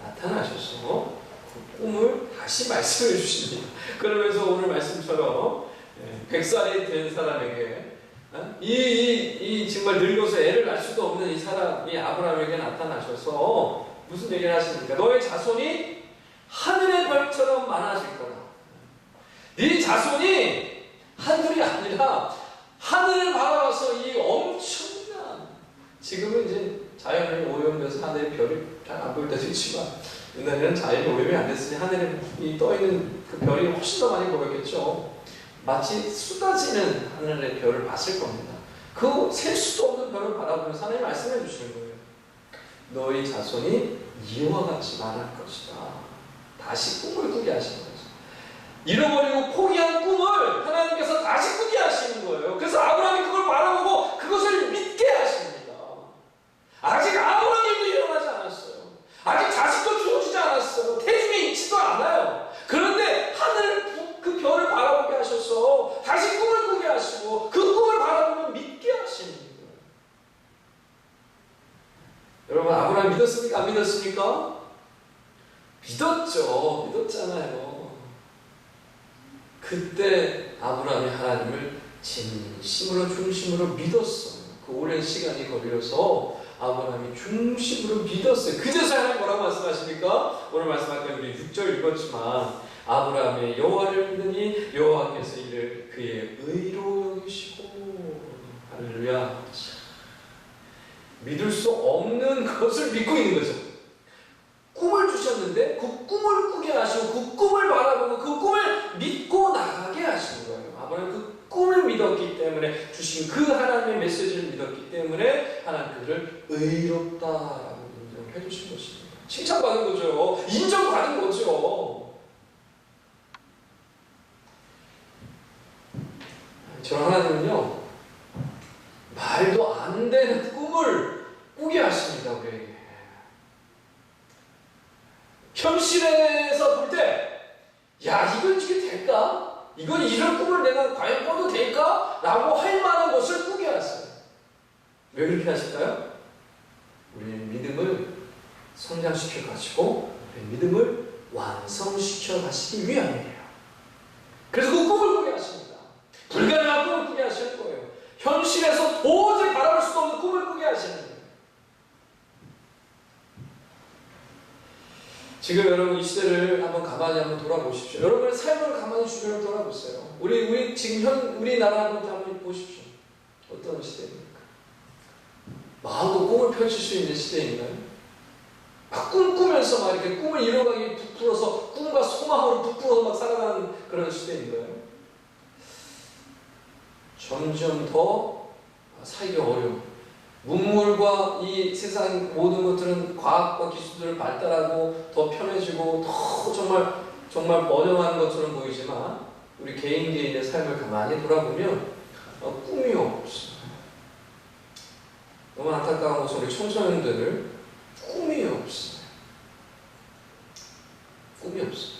나타나셔서 그 꿈을 다시 말씀해 주십니다. 그러면서 오늘 말씀처럼 100살이 된 사람에게 정말 늙어서 애를 낳을 수도 없는 이 사람이 아브라함에게 나타나셔서 무슨 얘기를 하십니까? 너의 자손이 하늘의 별처럼 많아질 거다. 네 자손이 하늘이 아니라 하늘을 바라봐서 이 엄청난, 지금은 이제 자연이 오염돼서 하늘의 별이 잘 안 보일 때도 있지만 옛날에는 자연이 오염이 안 됐으니 하늘에 떠있는 그 별이 훨씬 더 많이 보였겠죠. 마치 쏟아지는 하늘의 별을 봤을 겁니다. 그 셀 수도 없는 별을 바라보면서 하나님 말씀해 주시는 거예요. 너희 자손이 이와 같이 많을 것이다. 다시 꿈을 꾸게 하시는 거죠. 잃어버리고 포기한 꿈을 하나님께서 다시 꾸게 하시는 거예요. 그래서 아브라함이 그걸 바라보고 그것을 믿게 하십니다. 아직 아무런 일도 일어나지 않았어요. 아직 자식도 주어지지 않았어요. 태중에 있지도 않아요. 그런데 하늘 그 별을 바라보게 하셔서 다시 꿈을 꾸게 하시고 그 꿈을 바라보면 믿게 하시는 거예요. 여러분, 아브라함 믿었습니까? 안 믿었습니까? 믿었죠. 믿었잖아요. 그때 아브라함이 하나님을 진심으로 중심으로 믿었어요. 그 오랜 시간이 걸려서 아브라함이 중심으로 믿었어요. 그제서 하나님 뭐라고 말씀하십니까? 오늘 말씀할 때 우리 6절 읽었지만 아브라함의 여호와를 믿으니 여호와께서 이를 그의 의로 여기시고, 할렐루야. 믿을 수 없는 것을 믿고 있는 거죠. 꿈을 주셨는데 그 꿈을 꾸게 하시고 그 꿈을 바라보고 그 꿈을 믿고 나가게 하시는 거예요. 아브라함은 그 꿈을 믿었기 때문에, 주신 그 하나님의 메시지를 믿었기 때문에 하나님 그를 의롭다라고 인정해 주신 것입니다. 칭찬받은 거죠. 인정받은 거죠. 저런 하나님은요, 말도 안 되는 꿈을 꾸게 하십니다. 우리에게. 현실에서 볼 때, 야, 이건 이게 될까? 이건 이런 꿈을 내가 과연 꿔도 될까? 라고 할 만한 것을 꾸게 하세요. 왜 그렇게 하실까요? 우리의 믿음을 성장시켜 가지고 우리의 믿음을 완성시켜 가시기 위함이에요. 그래서 그 꿈을 꾸게 하십니다. 불가능한 꿈을 꾸게 하실 거예요. 현실에서 도저히 바라볼 수 없는 꿈을 꾸게 하시는 거예요. 지금 여러분 이 시대를 한번 가만히 한번 돌아보십시오. 여러분의 삶을 가만히 주변을 돌아보세요. 우리 지금 우리나라 한번 보십시오. 어떤 시대입니까? 마음껏 꿈을 펼칠 수 있는 시대인가요? 막 꿈꾸면서 막 이렇게 꿈을 이뤄가기 부풀어서 꿈과 소망으로 부풀어서 막 살아가는 그런 시대인가요? 점점 더 살기가 어려운, 문물과 이 세상 모든 것들은 과학과 기술들을 발달하고 더 편해지고 더 정말 정말 번영하는 것처럼 보이지만 우리 개인의 삶을 가만히 돌아보면 꿈이 없어요. 너무 안타까운 것은 우리 청소년들을 꿈이 없어요. 꿈이 없어요.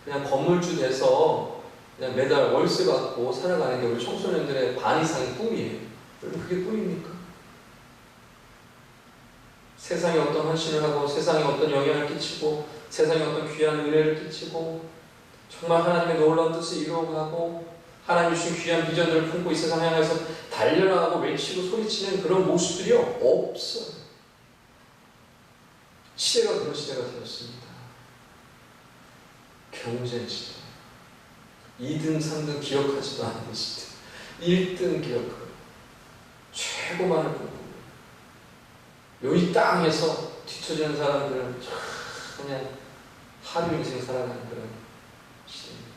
그냥 건물주 돼서 그냥 매달 월세 받고 살아가는 게 우리 청소년들의 반 이상의 꿈이에요. 여러분, 그게 꿈입니까? 세상에 어떤 헌신을 하고 세상에 어떤 영향을 끼치고 세상에 어떤 귀한 은혜를 끼치고 정말 하나님의 놀라운 뜻을 이루어가고 하나님이 주신 귀한 비전들을 품고 이 세상 향해서 달려나가고 외치고 소리치는 그런 모습들이 없어요. 시대가 그런 시대가 되었습니다. 경쟁 시대. 2등, 3등 기억하지도 않는 시대. 1등 기억하고 최고만을 꿈꾸고 여기 땅에서 뒤처지는 사람들은 그냥 하루 인생 살아가는 그런 시대입니다.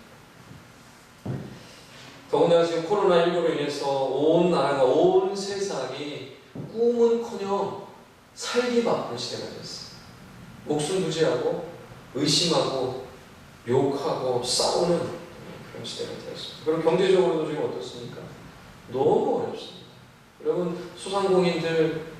더군다나 지금 코로나19로 인해서 온 나라가 온 세상이 꿈은커녕 살기 바쁜 시대가 됐어요. 목숨 부지하고 의심하고 욕하고 싸우는 그런 시대가 되었습니다. 그럼 경제적으로도 지금 어떻습니까? 너무 어렵습니다. 여러분, 소상공인들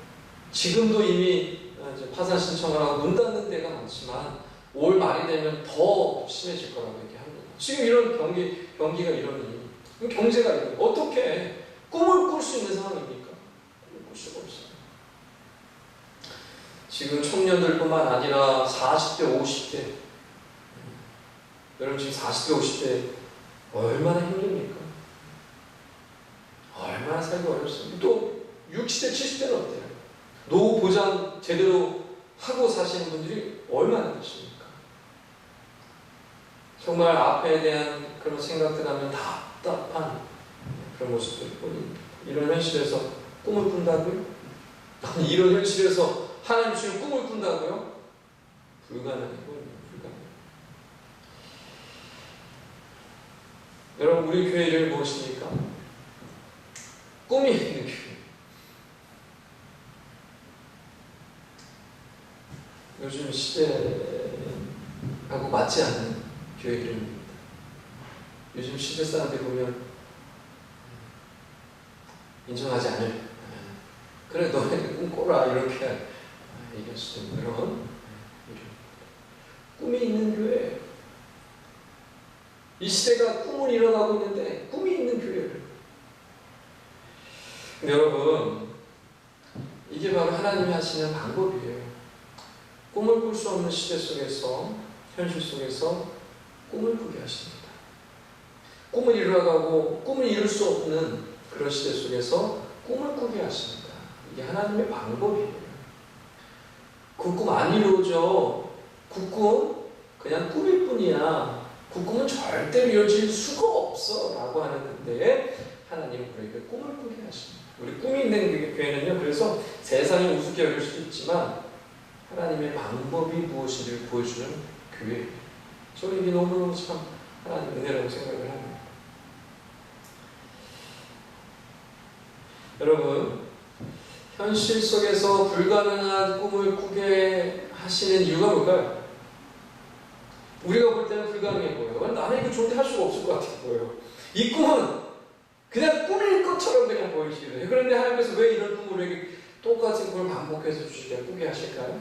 지금도 이미 이제 파산 신청을 하고 문 닫는 데가 많지만 올 말이 되면 더 심해질 거라고 얘기합니다. 지금 이런 경기가 이러니 경제가 이러니 어떻게 꿈을 꿀 수 있는 상황입니까? 꿈을 꿀 수가 없어요. 지금 청년들뿐만 아니라 40대, 50대 여러분 지금 40대, 50대 얼마나 힘듭니까? 얼마나 살기 어렵습니까? 또 60대, 70대는 어때요? 노후 보장 제대로 하고 사시는 분들이 얼마나 되십니까? 정말 앞에 대한 그런 생각들 하면 답답한 그런 모습들이 보입니다. 이런 현실에서 꿈을 꾼다고요? 아니, 이런 현실에서 하나님 주신 꿈을 꾼다고요? 불가능해 보입니다. 불가능해. 여러분, 우리 교회 이름이 무엇입니까? 꿈이 있는 교회. 요즘 시대하고 맞지 않는 교회 이름입니다. 요즘 시대 사람들 보면 인정하지 않을 그래 너네 꿈 꿔라 이렇게 얘기할 수도 있는 그런 이름. 꿈이 있는 교회. 이 시대가 꿈을 이뤄가고 있는데 꿈이 있는 교회를. 근데 여러분, 이게 바로 하나님이 하시는 방법이에요. 꿈을 꿀 수 없는 시대 속에서, 현실 속에서 꿈을 꾸게 하십니다. 꿈을 이루어가고 꿈을 이룰 수 없는 그런 시대 속에서 꿈을 꾸게 하십니다. 이게 하나님의 방법이에요. 그 꿈 안 이루어져. 그 꿈 그냥 꿈일 뿐이야. 그 꿈은 절대로 이루어질 수가 없어 라고 하는 건데 하나님은 우리에게 꿈을 꾸게 하십니다. 우리 꿈이 있는 교회는요, 그래서 세상이 우습게 여길 수도 있지만 하나님의 방법이 무엇인지를 보여주는 교회입니다. 저는 이게 너무너무 참 하나님 은혜라고 생각을 합니다. 여러분, 현실 속에서 불가능한 꿈을 꾸게 하시는 이유가 뭘까요? 우리가 볼 때는 불가능해 보여요. 나는 이거 좋은데 할 수가 없을 것 같아 보여요. 이 꿈은 그냥 꿈일 것처럼 그냥 보이시거든요. 그런데 하나님께서 왜 이런 꿈을 우리에게 똑같은 걸 반복해서 주시게 꾸게 하실까요?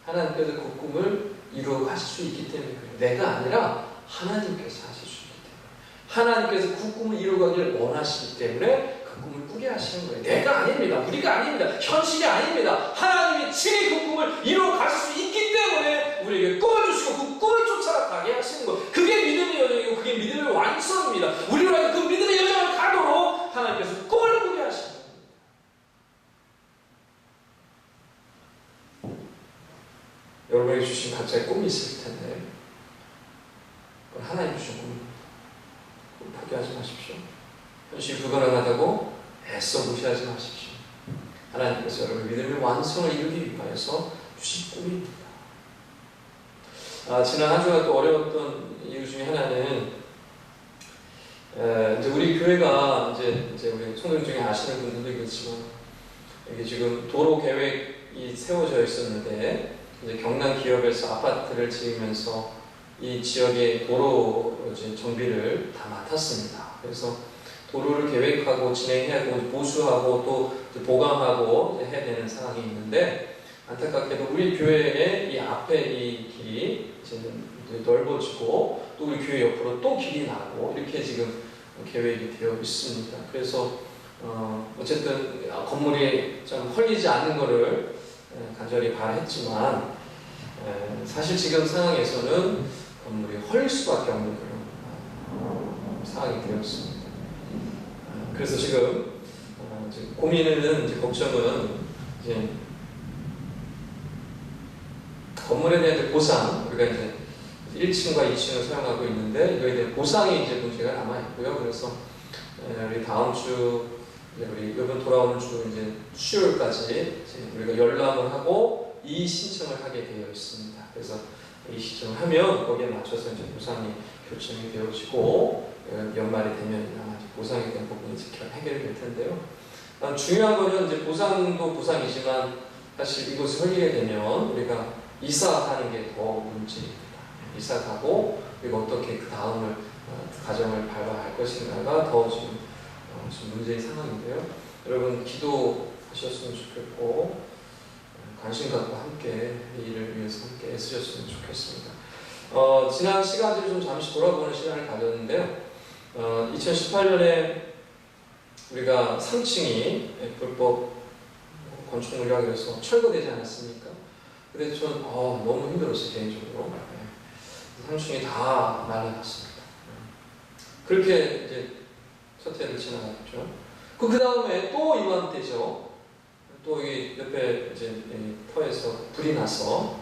하나님께서 그 꿈을 이루어 가실 수 있기 때문에 그래요. 내가 아니라 하나님께서 하실 수 있기 때문에. 하나님께서 그 꿈을 이루어가기를 원하시기 때문에 그 꿈을 꾸게 하시는 거예요. 내가 아닙니다. 우리가 아닙니다. 현실이 아닙니다. 하나님이 친히 그 꿈을 이루어 가실 수 있기 때문에 우리에게 꿈을 주시고 그 꿈을 쫓아가게 하시는 거예요. 그게 믿음의 여정이고 그게 믿음의 완성입니다. 우리로 그 믿음의 여정을 가도록 하나님께서 꿈을 꾸게 하시는 거예요. 여러분에게 주신 각자의 꿈이 있을 텐데 하나님 주신 꿈 포기하지 마십시오. 현실이 불가능하다고 애써 무시하지 마십시오. 하나님께서 여러분 믿음의 완성을 이루기 위하여서 주신 꿈입니다. 지난 한 주간 또 어려웠던 이유 중에 하나는 이제 우리 교회가 이제 우리 성도님 중에 아시는 분들도 있겠지만 이게 지금 도로 계획이 세워져 있었는데 이제 경남 기업에서 아파트를 지으면서 이 지역의 도로 이제 정비를 다 맡았습니다. 그래서 도로를 계획하고 진행하고 보수하고 또 이제 보강하고 이제 해야 되는 상황이 있는데, 안타깝게도 우리 교회의 이 앞에 이 길이 이제 넓어지고 또 우리 교회 옆으로 또 길이 나고 이렇게 지금 계획이 되어 있습니다. 그래서 어쨌든 건물이 좀 헐리지 않는 것을 간절히 바라했지만, 사실 지금 상황에서는 건물이 헐릴 수밖에 없는 그런 상황이 되었습니다. 그래서 지금 이제 고민은, 이제 걱정은 이제 건물에 대한 보상, 우리가 이제 1층과 2층을 사용하고 있는데 이거에 대한 보상이 이제 문제가 남아 있고요. 그래서 우리 다음 주, 우리 이번 돌아오는 주 이제 수요일까지 이제 우리가 열람을 하고 이 신청을 하게 되어 있습니다. 그래서 이 신청을 하면 거기에 맞춰서 이제 보상이 결정이 되어지고 연말이 되면 아마 보상에 대한 부분이 해결이 될 텐데요. 중요한 거는 이제 보상도 보상이지만 사실 이곳을 헐리게 되면 우리가 이사 가는 게 더 문제입니다. 이사 가고 그리고 어떻게 그 다음을 가정을 밟아야 할 것인가가 더 지금 문제인 상황인데요. 여러분 기도하셨으면 좋겠고 관심 갖고 함께 이 일을 위해서 함께 애쓰셨으면 좋겠습니다. 지난 시간들을 좀 잠시 돌아보는 시간을 가졌는데요. 2018년에 우리가 3층이 불법 건축물이라고 해서 철거되지 않았습니까? 근데 전 너무 힘들었어요, 개인적으로. 3층이 다 날아갔습니다. 그렇게 이제 첫 해를 지나갔죠. 그 다음에 또 이맘때죠. 또 이 옆에 이제 터에서 불이 나서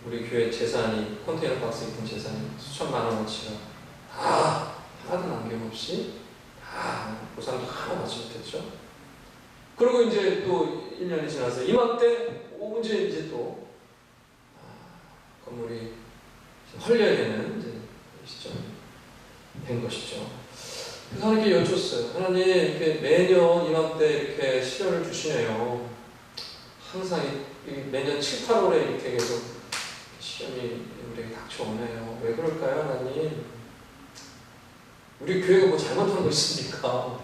우리 교회 재산이, 컨테이너 박스에 있던 재산이 수천만 원어치가 다 하나도 남김없이 다 보상도 하나 받지 못했죠. 그리고 이제 또 1년이 지나서 이맘때 언제 이제 또 건물이 헐려야 되는 이제 시점이 된 것이죠. 그래서 하나님께 여쭙어요. 하나님, 이렇게 매년 이맘때 이렇게 시련을 주시네요. 항상 매년 7, 8월에 이렇게 계속 시험이 우리에게 닥쳐오네요. 왜 그럴까요, 하나님? 우리 교회가 뭐 잘못한 거 있습니까?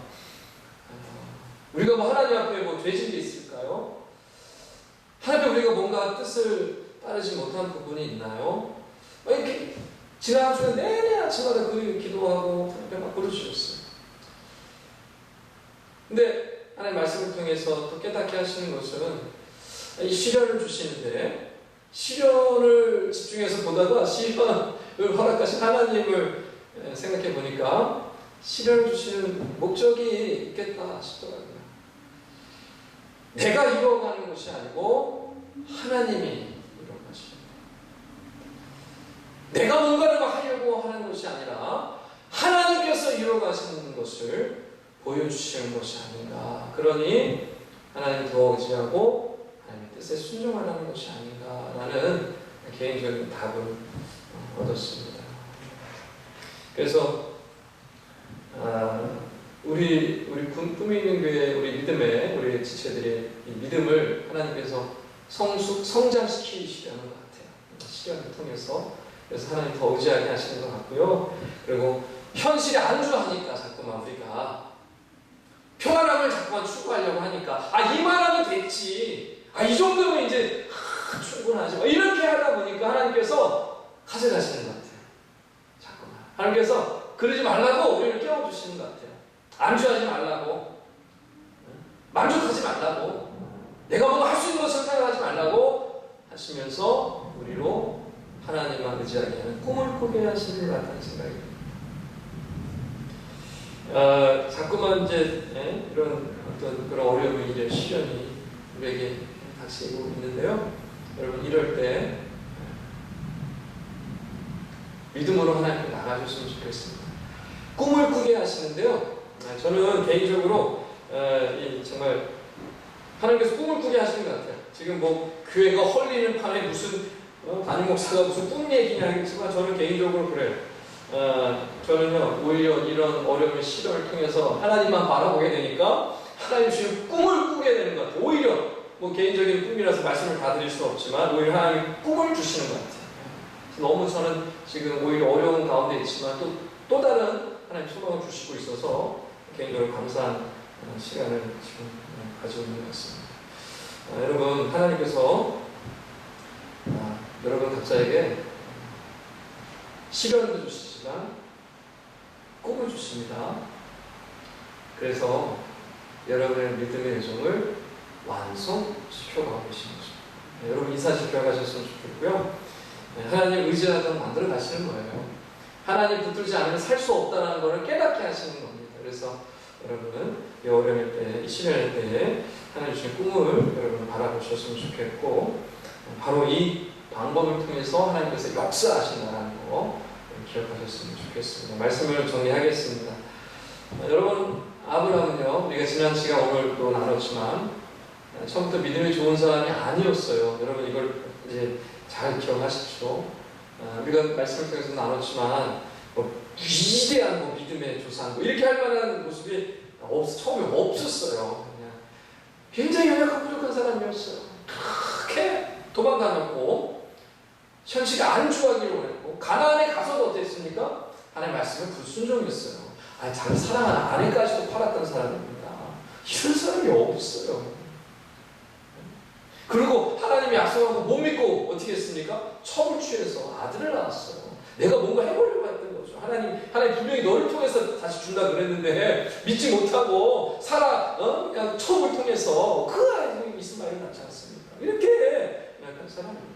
우리가 뭐 하나님 앞에 뭐 죄진 게 있을까요? 하나님 우리가 뭔가 뜻을 따르지 못한 부분이 있나요? 이렇게 지난 한 주에 내내 아침마다 그 기도하고 하나님 막 부르주셨어요. 근데 하나님 말씀을 통해서 또 깨닫게 하시는 것은 이 시련을 주시는데 시련을 집중해서 보다가 시련을 허락하신 하나님을 생각해 보니까 시련을 주시는 목적이 있겠다 싶더라고요. 내가 이루어가는 것이 아니고 하나님이 이루어가십니다. 내가 뭔가를 하려고 하는 것이 아니라 하나님께서 이루어가시는 것을 보여주시는 것이 아닌가. 그러니 하나님 더 의지하고 하나님의 뜻에 순종하라는 것이 아닌가라는 개인적인 답을 얻었습니다. 그래서 우리 꿈이 있는 교회, 우리 믿음의 우리 지체들의 이 믿음을 하나님께서 성장시키시려는 것 같아요. 시련을 통해서. 그래서 하나님 더 의지하게 하시는 것 같고요. 그리고 현실에 안주하니까 자꾸만 우리가 평안함을 자꾸만 추구하려고 하니까 이만하면 됐지. 이 정도면 이제 충분하지. 이렇게 하다 보니까 하나님께서 가져가시는 것 같아요. 자꾸만. 하나님께서 그러지 말라고 우리를 깨워주시는 것 같아요. 안주하지 말라고, 만족하지 말라고, 내가 뭔가 할 수 있는 것을 생각하지 말라고 하시면서 우리로 하나님만 의지하게 하는 꿈을 꾸게 하시는 것 같다는 생각이 듭니다. 자꾸만 이제 이런 어떤 그런 어려움이 이제 시련이 우리에게 닥치고 있는데요. 여러분 이럴 때 믿음으로 하나님께 나가줬으면 좋겠습니다. 꿈을 꾸게 하시는데요. 저는 개인적으로 정말 하나님께서 꿈을 꾸게 하시는 것 같아요. 지금 뭐 교회가 헐리는 판에 무슨 담임 목사가 무슨 꿈 얘기냐 하겠지만 저는 개인적으로 그래요. 저는요 오히려 이런 어려움의 시련을 통해서 하나님만 바라보게 되니까 하나님 주신 꿈을 꾸게 되는 것 같아요. 오히려 뭐 개인적인 꿈이라서 말씀을 다 드릴 수 없지만 오히려 하나님이 꿈을 주시는 것 같아요. 너무 저는 지금 오히려 어려운 가운데 있지만 또 다른 하나님 소망을 주시고 있어서 개인적으로 감사한 시간을 지금 가지고 있는 것 같습니다. 여러분, 하나님께서 여러분 각자에게 시련도 주시지만 꿈을 주십니다. 그래서 여러분의 믿음의 여정을 완성시켜가고 계신 거죠. 여러분 이 사실 기억하셨으면 좋겠고요. 하나님 의지하도록 만들어 가시는 거예요. 하나님 붙들지 않으면 살 수 없다는 것을 깨닫게 하시는 겁니다. 그래서 여러분은 이 어려움의 때에, 이 시련의 때에 하나님 주신 꿈을 여러분 바라보셨으면 좋겠고, 바로 이 방법을 통해서 하나님께서 역사하신다는 거 기억하셨으면 좋겠습니다. 말씀을 정리하겠습니다. 여러분, 아브라함은요, 우리가 지난 시간 오늘 또 나눴지만 처음부터 믿음이 좋은 사람이 아니었어요. 여러분 이걸 이제 잘 기억하십시오. 우리가 말씀을 통해서 나눴지만 위대한 믿음의 조상 이렇게 할 만한 모습이 처음에 없었어요. 그냥 굉장히 연약하고 부족한 사람이었어요. 그렇게 도망다녔고 현실이 안주하기를 원했고 가나안에 가서도 어땠습니까? 하나님의 말씀에 불순종했어요. 자기 사랑하는 아내까지도 팔았던 사람입니다. 이런 사람이 없어요. 그리고 하나님이 약속한 거 못 믿고 어떻게 했습니까? 첩을 취해서 아들을 낳았어요. 내가 뭔가 해보려고 했던 거죠. 하나님 분명히 너를 통해서 다시 준다 그랬는데 믿지 못하고 그냥 첩을 통해서 그 아이들이 이스마엘을 낳지 않습니까? 이렇게 연약한 사람입니다.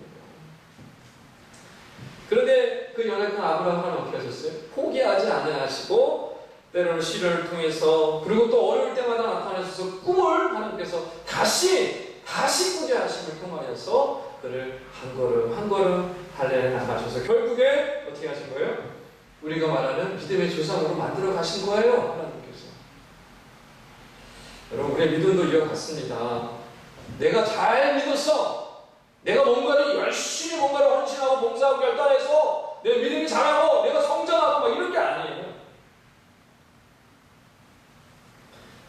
그런데 그 연약한 아브라함은 어떻게 하셨어요? 포기하지 않으시고 때로는 시련을 통해서 그리고 또 어려울 때마다 나타나셔서 꿈을 하나님께서 다시 꾸게 하심을 통하여서 그를 한 걸음 한 걸음 달래 나가셔서 결국에 어떻게 하신 거예요? 우리가 말하는 믿음의 조상으로 만들어 가신 거예요. 하나님께서. 여러분 우리의 믿음도 이어갔습니다. 내가 잘 믿었어. 내가 뭔가를 열심히 헌신하고 봉사하고 결단해서 내 믿음이 잘하고 내가 성장하고 막 이런 게 아니에요.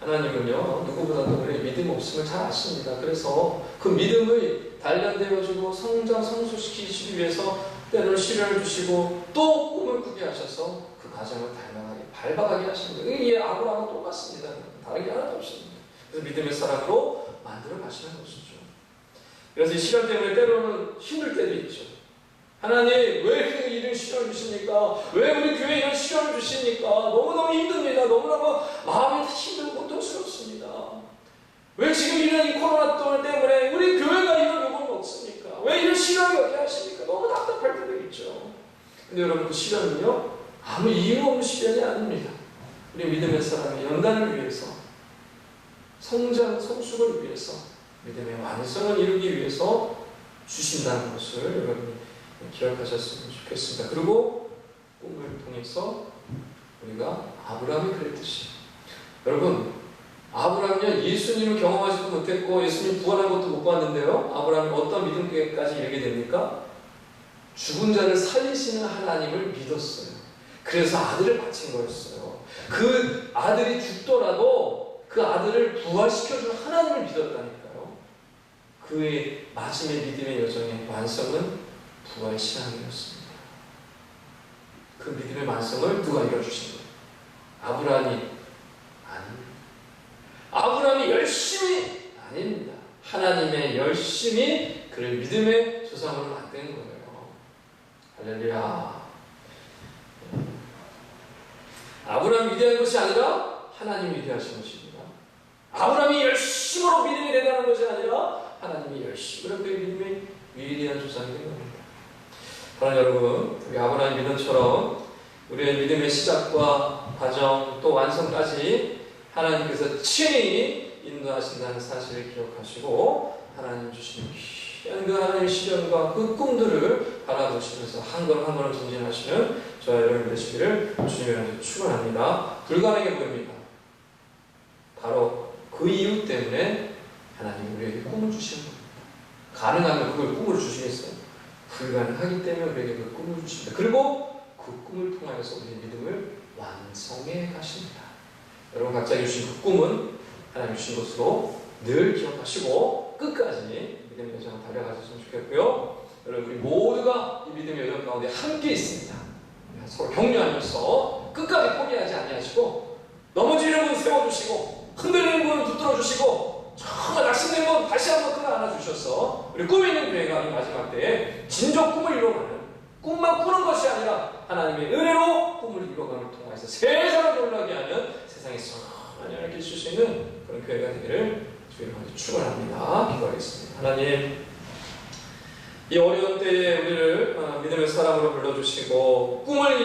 하나님은요, 누구보다도 우리의 믿음 없음을 잘 아십니다. 그래서 그 믿음을 단련되어주고 성장, 성숙시키시기 위해서 때로는 시련을 주시고 또 꿈을 꾸게 하셔서 그 과정을 밟아가게 하십니다. 이게 아브라함과 똑같습니다. 다른 게 하나도 없습니다. 그래서 믿음의 사람으로 만들어 가시는 것이죠. 그래서 이 시련 때문에 때로는 힘들 때도 있죠. 하나님, 왜 이런 시련을 주십니까? 왜 우리 교회에 이런 시련을 주십니까? 너무너무 힘듭니다. 너무너무 마음이 힘들고 고통스럽습니다. 왜 지금 이런 이 코로나 때문에 우리 교회가 이런 요구를 먹습니까? 왜 이런 시련을 얻게 하십니까? 너무 답답할 때도 있죠. 근데 여러분 그 시련은요, 아무 이유 없는 시련이 아닙니다. 우리 믿음의 사람의 연단을 위해서, 성장, 성숙을 위해서, 믿음의 완성을 이루기 위해서 주신다는 것을 여러분이 기억하셨으면 좋겠습니다. 그리고 꿈을 통해서 우리가 아브라함이 그랬듯이 여러분 아브라함은요 예수님을 경험하지도 못했고 예수님 부활한 것도 못 봤는데요 아브라함이 어떤 믿음까지 이르게 됩니까? 죽은 자를 살리시는 하나님을 믿었어요. 그래서 아들을 바친 거였어요. 그 아들이 죽더라도 그 아들을 부활시켜줄 하나님을 믿었다니까요. 그의 마지막의 믿음의 여정의 완성은 부활 신앙이었습니다. 그 믿음의 완성을 누가 이뤄주신 거예요? 아브라함이 아닙니다. 아브라함이 열심히 아닙니다. 하나님의 열심히 그를 믿음의 조상으로 만든 거예요. 할렐루야. 아브라함이 위대한 것이 아니라 하나님이 위대하신 것입니다. 아브라함이 열심으로 믿음이 되다는 것이 아니라 하나님이 열심으로 그의 믿음의 위대한 조상이 된 겁니다. 그러나 여러분, 우리 아브라함의 믿음처럼 우리의 믿음의 시작과 과정 또 완성까지 하나님께서 친히 인도하신다는 사실을 기억하시고 하나님 주시는 귀한 그 하나님의 시련과 그 꿈들을 바라보시면서 한 걸음 한 걸음 전진하시는 저와 여러분 되시기를 주님의 축원합니다. 불가능해 보입니다. 바로 그 이유 때문에 하나님 우리에게 꿈을 주시는 겁니다. 가능하면 그걸 꿈으로 주시겠어요? 불가능하기 때문에 우리에게 그 꿈을 주십니다. 그리고 그 꿈을 통하여서 우리의 믿음을 완성해 가십니다. 여러분 각자에게 주신 그 꿈은 하나님 주신 것으로 늘 기억하시고 마시고 끝까지 믿음의 여정을 달려가셨으면 좋겠고요. 여러분 우리 모두가 이 믿음의 여정 가운데 함께 있습니다. 서로 격려하면서 끝까지 포기하지 아니하시고 넘어지는 분 세워주시고 흔들리는 분 붙들어주시고 정말 낙심된 분 다시 한번 끌어안아주셔서 우리 꿈이 있는 교회가 이 마지막 때에 진정 꿈을 이루어가는 꿈만 꾸는 것이 아니라 하나님의 은혜로 꿈을 이루어가는 통해서 세상을 놀라게 하는 세상에 선한 영향을 끼칠 수 있는 그런 교회가 되기를 주님을 축원합니다. 기도하겠습니다. 하나님, 이 어려운 때에 우리를 믿음의 사람으로 불러주시고 꿈을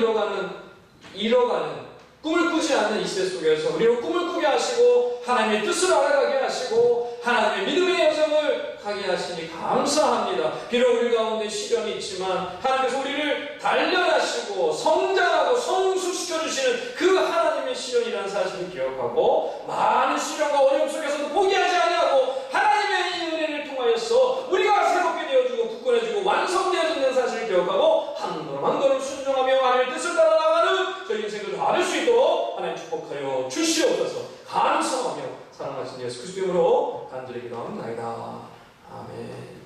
이뤄가는 꿈을 꾸지 않는 이 시대 속에서 우리로 꿈을 꾸게 하시고 하나님의 뜻을 알아가게 하시고 하나님의 믿음의 여정을 가게 하시니 감사합니다. 비록 우리 가운데 시련이 있지만 하나님께서 우리를 단련하시고 성장하고 성숙시켜주시는 그 하나님의 시련이라는 사실을 기억하고 많은 시련과 어려움 속에서도 포기하지 아니하고 하나님의 이 은혜를 통하여서 우리가 새롭게 되어주고 굳건해지고 완성되어지는 사실을 기억하고 한 걸음 한 걸음 순종하며 하나님의 뜻을 따라 나가는 저희 인생을 다를 수 있도록 하나님 축복하여 주시옵소서. 감사하며 사랑하신 예수 그리스도 이름으로 간절히 기도합니다. 아멘.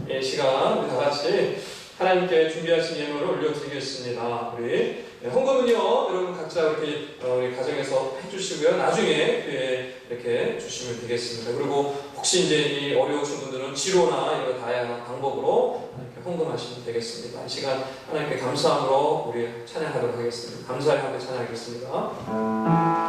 이 시간 우리 다 같이 하나님께 준비하신 예물을 올려드리겠습니다. 우리 헌금은요 여러분 각자 이렇게 우리 가정에서 해주시고요. 나중에 교회에 이렇게 주시면 되겠습니다. 그리고 혹시 이제 이 어려우신 분들은 지로나 이런 다양한 방법으로 이렇게 헌금하시면 되겠습니다. 이 시간 하나님께 감사함으로 우리 찬양하도록 하겠습니다. 감사의 함께 찬양하겠습니다.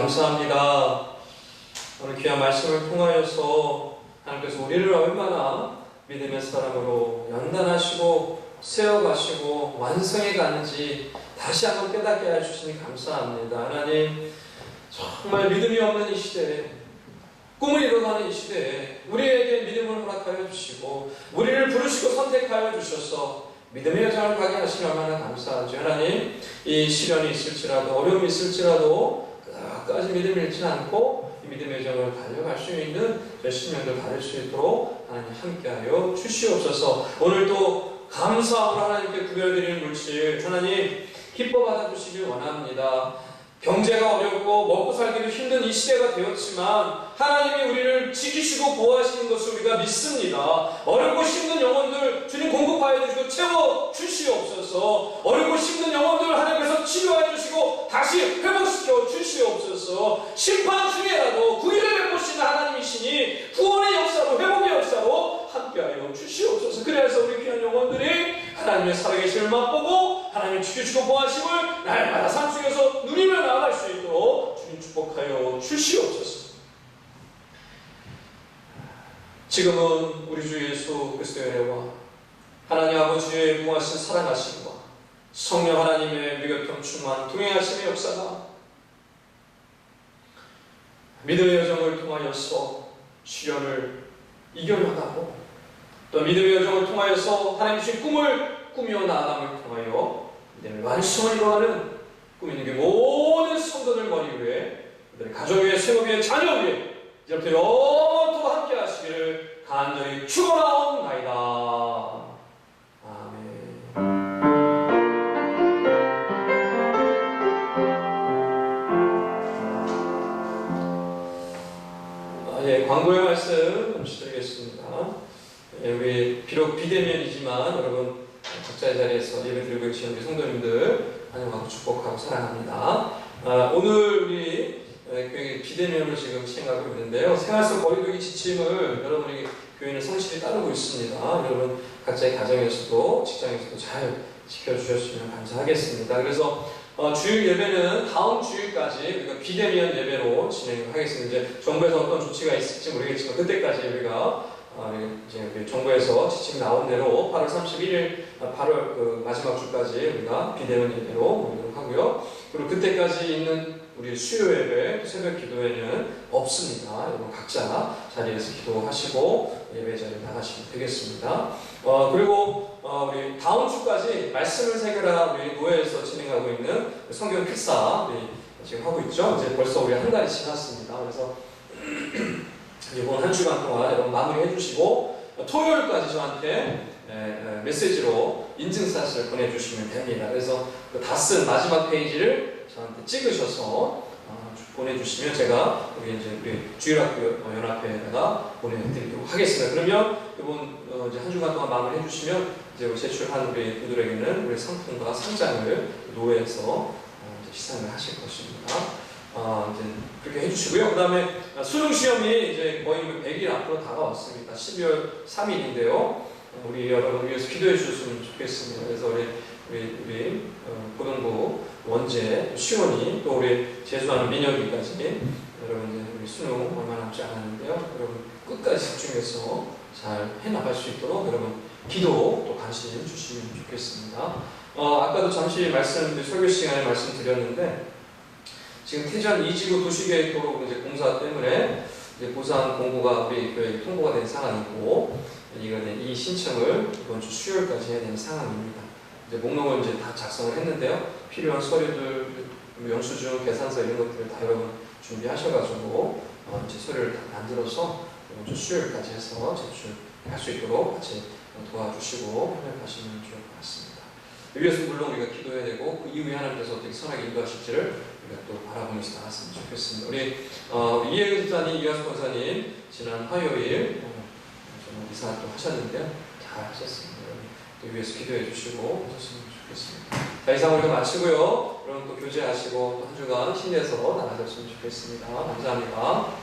감사합니다. 오늘 귀한 말씀을 통하여서 하나님께서 우리를 얼마나 믿음의 사람으로 연단하시고 세워가시고 완성해 가는지 다시 한번 깨닫게 해주시니 감사합니다. 하나님, 정말 믿음이 없는 이 시대에, 꿈을 이뤄가는 이 시대에 우리에게 믿음을 허락하여 주시고 우리를 부르시고 선택하여 주셔서 믿음의 여정을 가게 하시니 얼마나 감사하죠. 하나님, 이 시련이 있을지라도 어려움이 있을지라도 끝까지 믿음을 잃지 않고 이 믿음의 여정을 달려갈 수 있는 저 신명들 받을 수 있도록 하나님 함께하여 주시옵소서. 오늘도 감사함으로 하나님께 구별드리는 물질 하나님 기뻐 받아주시길 원합니다. 경제가 어렵고 먹고 살기도 힘든 이 시대가 되었지만 하나님이 우리를 지키시고 보호하시는 것을 우리가 믿습니다. 어렵고 힘든 영혼들 주님 공급하여 주시고 채워 주시옵소서. 어렵고 힘든 영혼들 하나님께서 치료하여 주시고 다시 회복시켜 주시옵소서. 심판 중에라도 구의를 베푸시는 하나님이시니 구원의 역사로 회복의 역사로 함께하여 주시옵소서. 그래서 우리 귀한 영혼들이 하나님의 살아계심을 맛보고 하나님의 지키시고 보호하심을 날마다 삶 속에서 누리며 나아갈 수 있도록 주님 축복하여 주시옵소서. 지금은 우리 주 예수 그리스도의 은혜와 하나님 아버지의 무하신 사랑하심과 성령 하나님의 미교통 충만 동행하심의 역사가 믿음의 여정을 통하여서 시련을 이겨나가고 또 믿음의 여정을 통하여서 하나님 주신 꿈을 꾸며 나아감을 통하여 믿음의 완성을 이루어가는 꿈 있는 게 모든 성도들 머리 위에 그들의 가족 위에 생업 위에 자녀 위에 이제부터 영원토록 함께 하시기를 간절히 축원하옵나이다. 아멘. 광고의 말씀 잠시 드리겠습니다. 우리 비록 비대면이지만 여러분 각자의 자리에서 예배 드리고 계신 우리 성도님들 환영하고 축복하고 사랑합니다. 오늘 우리 교회 비대면으로 지금 시행하고 있는데요. 생활 속 거리두기 지침을 여러분이 교회는 성실히 따르고 있습니다. 여러분 각자의 가정에서도 직장에서도 잘 지켜주셨으면 감사하겠습니다. 그래서 주일 예배는 다음 주일까지 우리가 비대면 예배로 진행하겠습니다. 이제 정부에서 어떤 조치가 있을지 모르겠지만 그때까지 우리가 이제 우리 정부에서 지침 나온 대로 8월 31일, 8월 그 마지막 주까지 우리가 비대면 예배로 모이도록 하고요. 그리고 그때까지 있는 우리 수요 예배, 새벽 기도회는 없습니다. 여러분 각자 자리에서 기도하시고 예배 자리에 나가시면 되겠습니다. 그리고 우리 다음 주까지 말씀을 새겨라 우리 노예에서 진행하고 있는 성경 필사 우리 지금 하고 있죠. 이제 벌써 우리 한 달이 지났습니다. 그래서 이번 한 주간 동안 여러분 마무리해 주시고 토요일까지 저한테 메시지로 인증샷을 보내주시면 됩니다. 그래서 그 다 쓴 마지막 페이지를 저한테 찍으셔서 보내주시면 제가 우리 주일학교 연합회에다가 보내드리도록 하겠습니다. 그러면 이번 이제 한 주간 동안 마무리해 주시면 이제 제출한 우리 분들에게는 우리 상품과 상장을 노회에서 시상을 하실 것입니다. 이제 그렇게 해주시고요. 그 다음에 수능 시험이 이제 거의 100일 앞으로 다가왔습니다. 12월 3일인데요. 우리 여러분 위해서 기도해 주셨으면 좋겠습니다. 그래서 우리 고등부 원재 시원이 또 우리 재수하는 민혁이까지 여러분 우리 수능 얼마 남지 않았는데요. 여러분 끝까지 집중해서 잘 해나갈 수 있도록 여러분 기도 또 관심 주시면 좋겠습니다. 아까도 잠시 설교 시간에 말씀드렸는데 지금 태전 2지구 도시계획도로 이제 공사 때문에 이제 고사한 공고가 우리 교회에 통보가 된 상황이고 이 신청을 이번 주 수요일까지 해야 되는 상황입니다. 이제 목록을 이제 다 작성을 했는데요. 필요한 서류들, 영수증, 계산서 이런 것들을 다 여러분 준비하셔가지고 이제 서류를 다 만들어서 이번 주 수요일까지 해서 제출할 수 있도록 같이 도와주시고 협력하시면 좋을 것 같습니다. 위에서 물론 우리가 기도해야 되고 그 이후에 하나님께서 어떻게 선하게 인도하실지를 우리가 또 바라보면서 나갔으면 좋겠습니다. 우리 이혜은 집사님, 이하수 권사님 지난 화요일 이사 또 하셨는데요. 잘 하셨습니다. 또 위에서 기도해 주시고 하셨으면 좋겠습니다. 자, 이상 우리가 마치고요. 여러분 또 교제하시고 또 한 주간 힘내서 나가셨으면 좋겠습니다. 감사합니다.